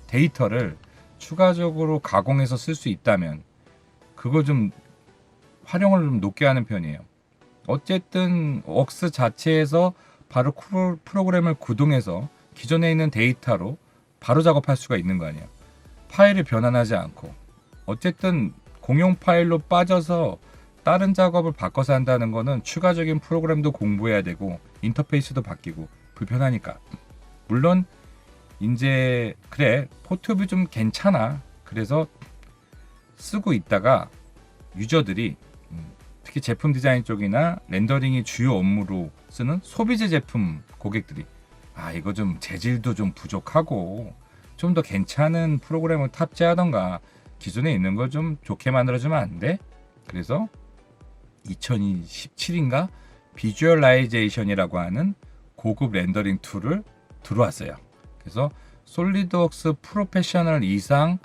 데이터를 추가적으로 가공해서 쓸 수 있다면 그거 좀 활용을 좀 높게 하는 편이에요. 어쨌든 웍스 자체에서 바로 프로그램을 구동해서 기존에 있는 데이터로 바로 작업할 수가 있는 거 아니에요. 파일을 변환하지 않고. 어쨌든 공용 파일로 빠져서 다른 작업을 바꿔서 한다는 거는 추가적인 프로그램도 공부해야 되고 인터페이스도 바뀌고 불편하니까. 물론 이제 그래 포트뷰 좀 괜찮아. 그래서 쓰고 있다가 유저들이 특히 제품 디자인 쪽이나 렌더링이 주요 업무로 쓰는 소비재 제품 고객들이 이거 좀 재질도 좀 부족하고 좀 더 괜찮은 프로그램을 탑재하던가 기존에 있는 걸 좀 좋게 만들어주면 안 돼? 그래서 2017인가 비주얼라이제이션이라고 하는 고급 렌더링 툴을 들어왔어요. 그래서 솔리드웍스 프로페셔널 이상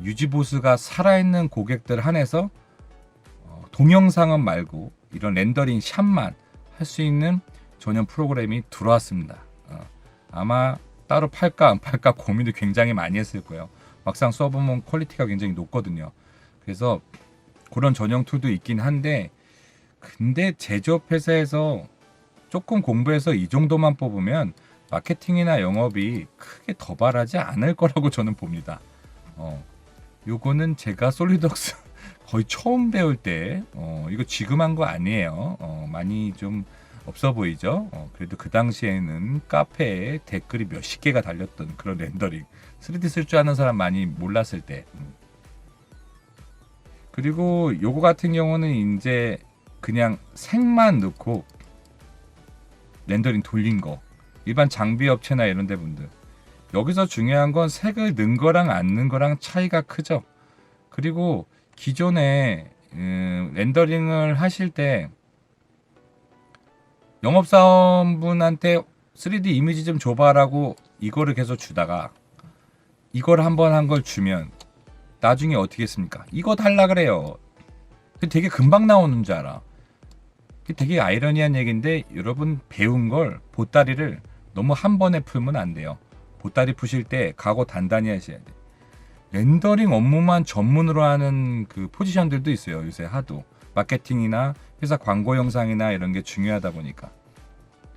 유지보수가 살아있는 고객들 한해서 동영상은 말고 이런 렌더링 샷만 할 수 있는 전용 프로그램이 들어왔습니다. 아마 따로 팔까 안 팔까 고민을 굉장히 많이 했을 거예요. 막상 써보면 퀄리티가 굉장히 높거든요. 그래서 그런 전용 툴도 있긴 한데 근데 제조업 회사에서 조금 공부해서 이 정도만 뽑으면 마케팅이나 영업이 크게 더 바라지 않을 거라고 저는 봅니다. 요거는 제가 솔리드웍스 거의 처음 배울 때 이거 지금 한 거 아니에요. 많이 좀 없어 보이죠. 그래도 그 당시에는 카페에 댓글이 몇십 개가 달렸던 그런 렌더링 3D 쓸 줄 아는 사람 많이 몰랐을 때. 그리고 요거 같은 경우는 이제 그냥 색만 넣고 렌더링 돌린 거 일반 장비 업체나 이런 데 분들 여기서 중요한 건 색을 넣은 거랑 안 넣은 거랑 차이가 크죠. 그리고 기존에 렌더링을 하실 때 영업사원분한테 3D 이미지 좀 줘봐라고 이거를 계속 주다가 이걸 한번 한 걸 주면 나중에 어떻게 했습니까? 이거 달라 그래요. 되게 금방 나오는 줄 알아. 되게 아이러니한 얘기인데 여러분 배운 걸 보따리를 너무 한 번에 풀면 안 돼요. 보따리 푸실 때 각오 단단히 하셔야 돼. 렌더링 업무만 전문으로 하는 그 포지션들도 있어요. 요새 하도 마케팅이나 회사 광고 영상이나 이런 게 중요하다 보니까.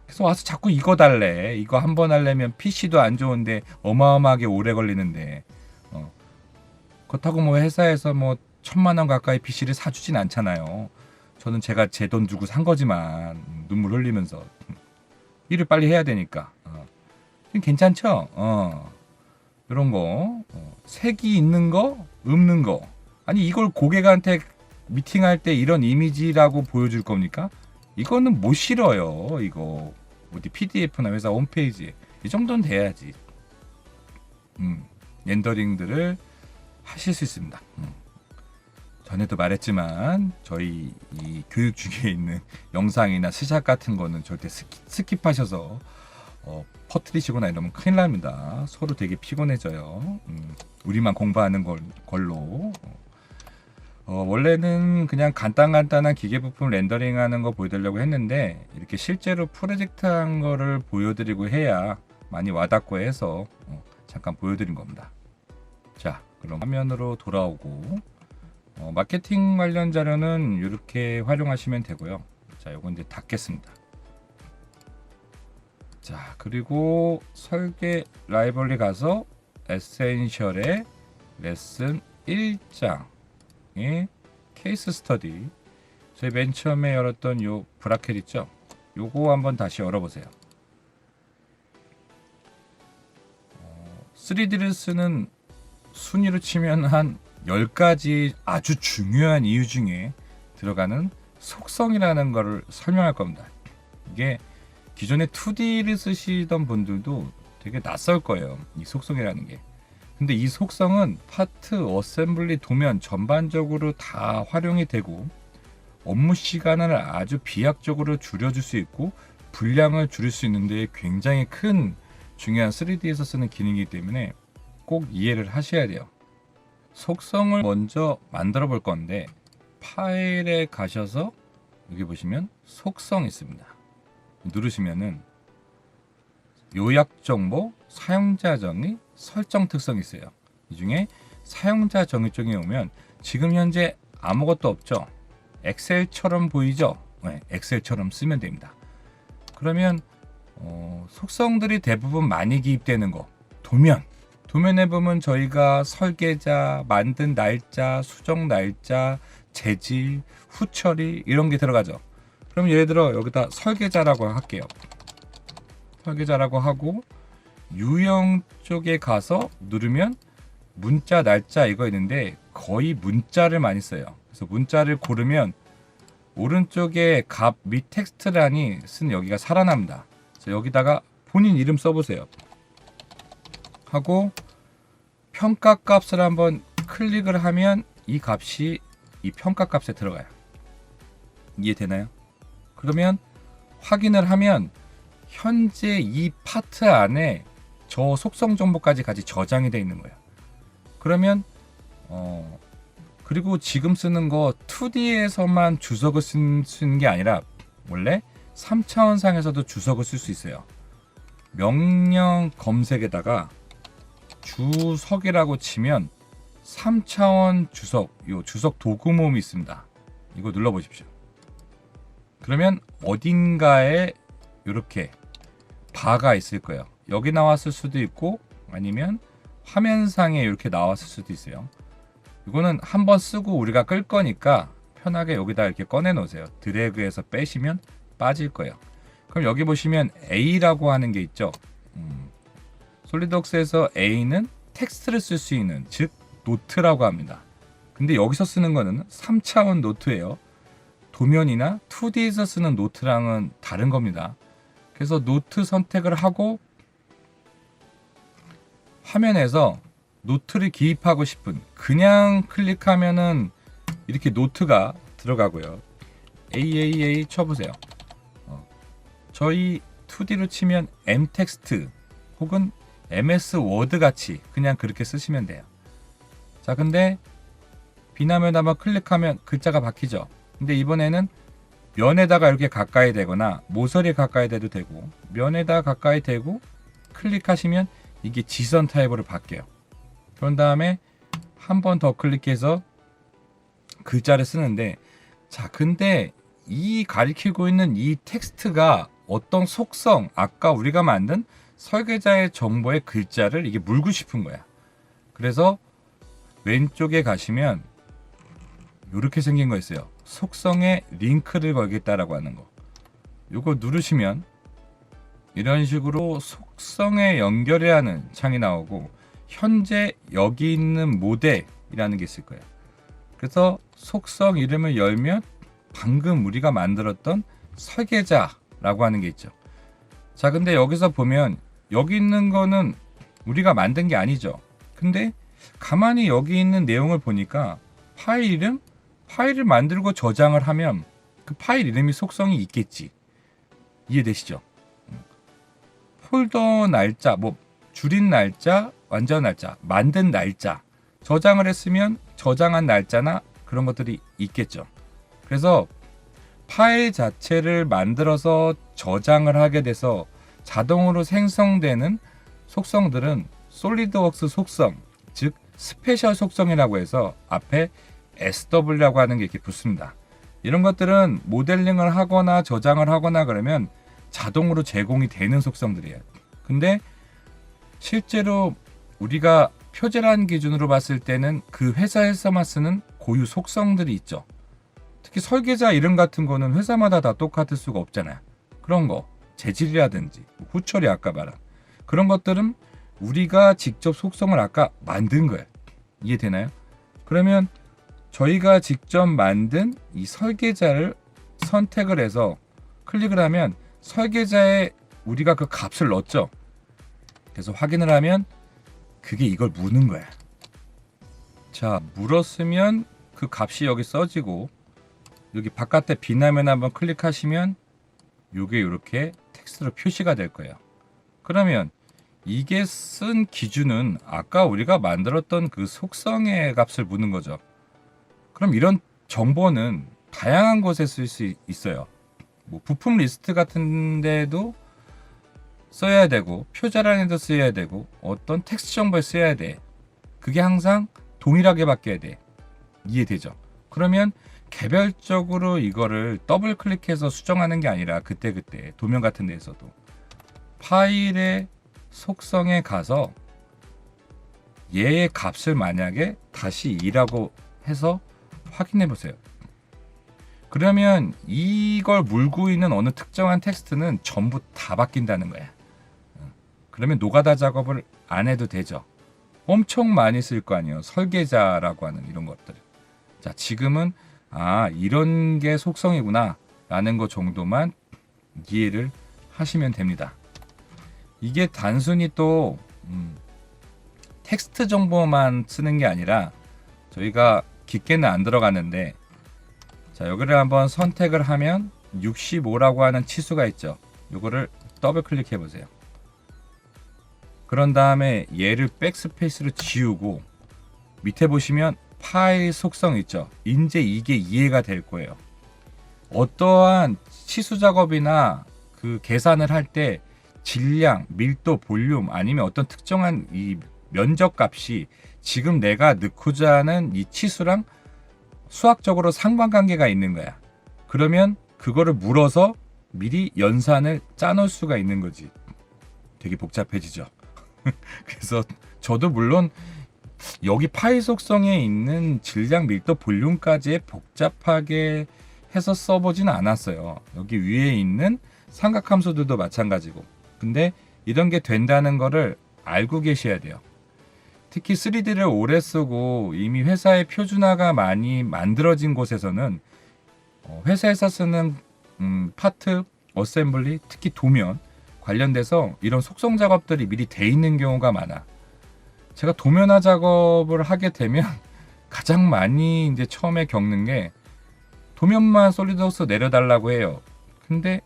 그래서 와서 자꾸 이거 달래. 이거 한 번 하려면 PC도 안 좋은데 어마어마하게 오래 걸리는데 그렇다고 뭐 회사에서 뭐 1,000만 원 가까이 PC를 사주진 않잖아요. 저는 제가 제 돈 주고 산 거지만 눈물 흘리면서 일을 빨리 해야 되니까 괜찮죠? 이런 거 색이 있는 거 없는 거 아니 이걸 고객한테 미팅할 때 이런 이미지라고 보여줄 겁니까? 이거는 못 실어요. 이거 어디 PDF나 회사 홈페이지에 이 정도는 돼야지 렌더링들을 하실 수 있습니다. 전에도 말했지만 저희 이 교육 중에 있는 영상이나 스샷 같은 거는 절대 스킵하셔서 퍼뜨리시거나 이러면 큰일 납니다. 서로 되게 피곤해져요. 우리만 공부하는 걸로 원래는 그냥 간단한 기계 부품 렌더링하는 거 보여드리려고 했는데 이렇게 실제로 프로젝트한 거를 보여드리고 해야 많이 와닿고 해서 잠깐 보여드린 겁니다. 자, 그럼 화면으로 돌아오고 마케팅 관련 자료는 이렇게 활용하시면 되고요. 자, 요건 이제 닫겠습니다. 자, 그리고 설계 라이브러리 가서 에센셜의 레슨 1장의 케이스 스터디 저희 맨 처음에 열었던 요 브라켓 있죠? 요거 한번 다시 열어보세요. 3D를 쓰는 순위로 치면 한 10가지 아주 중요한 이유 중에 들어가는 속성이라는 것을 설명할 겁니다. 이게 기존에 2D를 쓰시던 분들도 되게 낯설 거예요. 이 속성이라는 게. 근데 이 속성은 파트, 어셈블리, 도면 전반적으로 다 활용이 되고 업무 시간을 아주 비약적으로 줄여줄 수 있고 분량을 줄일 수 있는데 굉장히 큰 중요한 3D에서 쓰는 기능이기 때문에 꼭 이해를 하셔야 돼요. 속성을 먼저 만들어 볼 건데 파일에 가셔서 여기 보시면 속성 있습니다. 누르시면은 요약 정보, 사용자 정의, 설정 특성이 있어요. 이 중에 사용자 정의 쪽에 오면 지금 현재 아무것도 없죠. 엑셀처럼 보이죠? 네, 엑셀처럼 쓰면 됩니다. 그러면 속성들이 대부분 많이 기입되는 거 도면에 보면 저희가 설계자, 만든 날짜, 수정 날짜, 재질, 후처리 이런 게 들어가죠. 그럼 예를 들어 여기다 설계자라고 할게요. 설계자라고 하고 유형 쪽에 가서 누르면 문자, 날짜 이거 있는데 거의 문자를 많이 써요. 그래서 문자를 고르면 오른쪽에 값 및 텍스트란이 쓴 여기가 살아납니다. 그래서 여기다가 본인 이름 써보세요. 하고 평가 값을 한번 클릭을 하면 이 값이 이 평가 값에 들어가요. 이해되나요? 그러면 확인을 하면 현재 이 파트 안에 저 속성 정보까지 같이 저장이 되어 있는 거예요. 그러면 그리고 지금 쓰는 거 2D에서만 주석을 쓰는 게 아니라 원래 3차원 상에서도 주석을 쓸 수 있어요. 명령 검색에다가 주석이라고 치면 3차원 주석, 요 주석 도구 모음이 있습니다. 이거 눌러 보십시오. 그러면 어딘가에 이렇게 바가 있을 거예요. 여기 나왔을 수도 있고 아니면 화면상에 이렇게 나왔을 수도 있어요. 이거는 한번 쓰고 우리가 끌 거니까 편하게 여기다 이렇게 꺼내 놓으세요. 드래그해서 빼시면 빠질 거예요. 그럼 여기 보시면 A라고 하는 게 있죠. 솔리드웍스에서 A는 텍스트를 쓸 수 있는, 즉 노트라고 합니다. 근데 여기서 쓰는 거는 3차원 노트예요. 도면이나 2D에서 쓰는 노트랑은 다른 겁니다. 그래서 노트 선택을 하고 화면에서 노트를 기입하고 싶은, 그냥 클릭하면은 이렇게 노트가 들어가고요. AAA 쳐보세요. 저희 2D로 치면 M텍스트 혹은 MS 워드 같이 그냥 그렇게 쓰시면 돼요. 자, 근데 비나면 한번 클릭하면 글자가 바뀌죠. 근데 이번에는 면에다가 이렇게 가까이 대거나 모서리에 가까이 대도 되고 면에다 가까이 대고 클릭하시면 이게 지선 타입으로 바뀌어요. 그런 다음에 한 번 더 클릭해서 글자를 쓰는데, 자, 근데 이 가리키고 있는 이 텍스트가 어떤 속성, 아까 우리가 만든 설계자의 정보의 글자를 이게 물고 싶은 거야. 그래서 왼쪽에 가시면 이렇게 생긴 거 있어요. 속성에 링크를 걸겠다라고 하는 거. 이거 누르시면 이런 식으로 속성에 연결해야 하는 창이 나오고 현재 여기 있는 모델이라는 게 있을 거예요. 그래서 속성 이름을 열면 방금 우리가 만들었던 설계자라고 하는 게 있죠. 자, 근데 여기서 보면 여기 있는 거는 우리가 만든 게 아니죠. 근데 가만히 여기 있는 내용을 보니까 파일 이름, 파일을 만들고 저장을 하면 그 파일 이름이 속성이 있겠지. 이해되시죠? 폴더 날짜, 뭐 줄인 날짜, 완전 날짜, 만든 날짜, 저장을 했으면 저장한 날짜나 그런 것들이 있겠죠. 그래서 파일 자체를 만들어서 저장을 하게 돼서 자동으로 생성되는 속성들은 솔리드웍스 속성, 즉 스페셜 속성이라고 해서 앞에 SW라고 하는 게 이렇게 붙습니다. 이런 것들은 모델링을 하거나 저장을 하거나 그러면 자동으로 제공이 되는 속성들이에요. 근데 실제로 우리가 표제라는 기준으로 봤을 때는 그 회사에서만 쓰는 고유 속성들이 있죠. 특히 설계자 이름 같은 거는 회사마다 다 똑같을 수가 없잖아요. 그런 거, 재질이라든지 후처리 아까 말한 그런 것들은 우리가 직접 속성을 아까 만든 거예요. 이해되나요? 그러면 저희가 직접 만든 이 설계자를 선택을 해서 클릭을 하면 설계자에 우리가 그 값을 넣었죠. 그래서 확인을 하면 그게 이걸 무는 거야. 자, 물었으면 그 값이 여기 써지고 여기 바깥에 비나면 한번 클릭하시면 요게 이렇게 텍스트로 표시가 될 거예요. 그러면 이게 쓴 기준은 아까 우리가 만들었던 그 속성의 값을 묻는 거죠. 그럼 이런 정보는 다양한 곳에 쓸 수 있어요. 뭐 부품 리스트 같은 데도 써야 되고 표자란에도 써야 되고 어떤 텍스트 정보에 써야 돼. 그게 항상 동일하게 바뀌어야 돼. 이해되죠? 그러면 개별적으로 이거를 더블 클릭해서 수정하는 게 아니라 그때그때 도면 같은 데에서도 파일의 속성에 가서 얘의 값을 만약에 다시 2라고 해서 확인해 보세요. 그러면 이걸 물고 있는 어느 특정한 텍스트는 전부 다 바뀐다는 거야. 그러면 노가다 작업을 안 해도 되죠. 엄청 많이 쓸 거 아니에요. 설계자라고 하는 이런 것들. 자, 지금은 이런 게 속성이구나 라는 것 정도만 이해를 하시면 됩니다. 이게 단순히 또 텍스트 정보만 쓰는 게 아니라 저희가 깊게는 안 들어가는데, 자, 여기를 한번 선택을 하면 65라고 하는 치수가 있죠. 이거를 더블 클릭해 보세요. 그런 다음에 얘를 백스페이스로 지우고 밑에 보시면 파일 속성 있죠. 이제 이게 이해가 될 거예요. 어떠한 치수 작업이나 그 계산을 할 때 질량, 밀도, 볼륨 아니면 어떤 특정한 이 면적 값이 지금 내가 넣고자 하는 이 치수랑 수학적으로 상관관계가 있는 거야. 그러면 그거를 물어서 미리 연산을 짜놓을 수가 있는 거지. 되게 복잡해지죠. 그래서 저도 물론 여기 파일 속성에 있는 질량, 밀도, 볼륨까지 복잡하게 해서 써보지는 않았어요. 여기 위에 있는 삼각함수들도 마찬가지고. 근데 이런 게 된다는 거를 알고 계셔야 돼요. 특히 3D를 오래 쓰고 이미 회사의 표준화가 많이 만들어진 곳에서는 회사에서 쓰는 파트, 어셈블리, 특히 도면 관련돼서 이런 속성 작업들이 미리 돼 있는 경우가 많아. 제가 도면화 작업을 하게 되면 가장 많이 이제 처음에 겪는 게 도면만 솔리드웍스 내려달라고 해요. 근데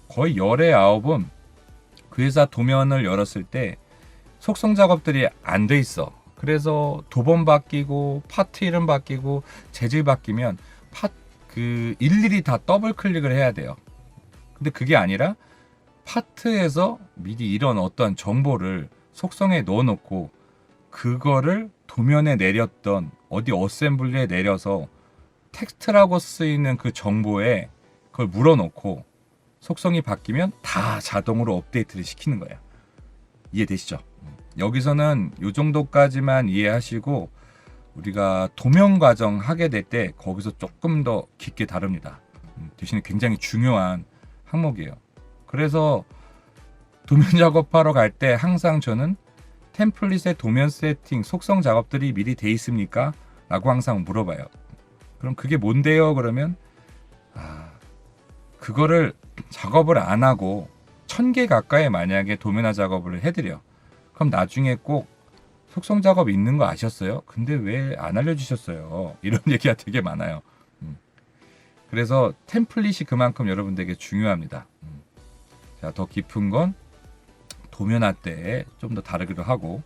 거의 열의 9은 그 회사 도면을 열었을 때 속성 작업들이 안 돼 있어. 그래서 도번 바뀌고 파트 이름 바뀌고 재질 바뀌면 일일이 다 더블 클릭을 해야 돼요. 근데 그게 아니라 파트에서 미리 이런 어떤 정보를 속성에 넣어놓고 그거를 도면에 내렸던 어디 어셈블리에 내려서 텍스트라고 쓰이는 그 정보에 그걸 물어놓고 속성이 바뀌면 다 자동으로 업데이트를 시키는 거예요. 이해되시죠? 여기서는 이 정도까지만 이해하시고 우리가 도면 과정 하게 될 때 거기서 조금 더 깊게 다룹니다. 대신에 굉장히 중요한 항목이에요. 그래서 도면 작업하러 갈 때 항상 저는 템플릿의 도면 세팅, 속성 작업들이 미리 돼 있습니까? 라고 항상 물어봐요. 그럼 그게 뭔데요? 그러면 그거를 작업을 안 하고 1000개 가까이 만약에 도면화 작업을 해드려. 그럼 나중에 꼭 속성 작업 있는 거 아셨어요? 근데 왜 안 알려주셨어요? 이런 얘기가 되게 많아요. 그래서 템플릿이 그만큼 여러분들에게 중요합니다. 자, 더 깊은 건 도면화 때 좀 더 다르기도 하고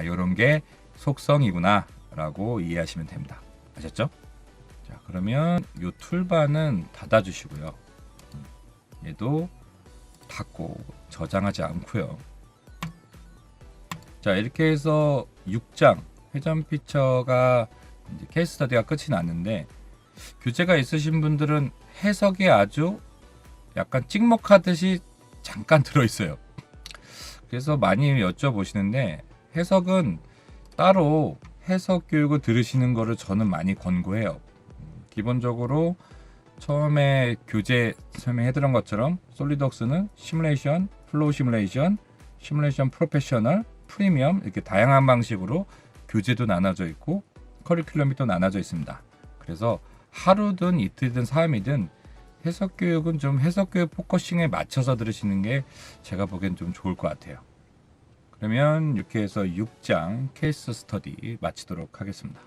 이런 게 속성이구나 라고 이해하시면 됩니다. 아셨죠? 자, 그러면 이 툴바는 닫아주시고요. 얘도 닫고 저장하지 않고요. 자, 이렇게 해서 6장 회전 피처가 이제 케이스 스터디가 끝이 났는데, 교재가 있으신 분들은 해석이 아주 약간 찍먹하듯이 잠깐 들어있어요. 그래서 많이 여쭤보시는데, 해석은 따로 해석 교육을 들으시는 거를 저는 많이 권고해요. 기본적으로 처음에 교재 설명해드린 것처럼 솔리드웍스는 시뮬레이션, 플로우 시뮬레이션, 시뮬레이션 프로페셔널, 프리미엄 이렇게 다양한 방식으로 교재도 나눠져 있고 커리큘럼이 또 나눠져 있습니다. 그래서 하루든 이틀든 3일이든 해석 교육은 좀 해석 교육 포커싱에 맞춰서 들으시는 게 제가 보기엔 좀 좋을 것 같아요. 그러면 이렇게 해서 6장 케이스 스터디 마치도록 하겠습니다.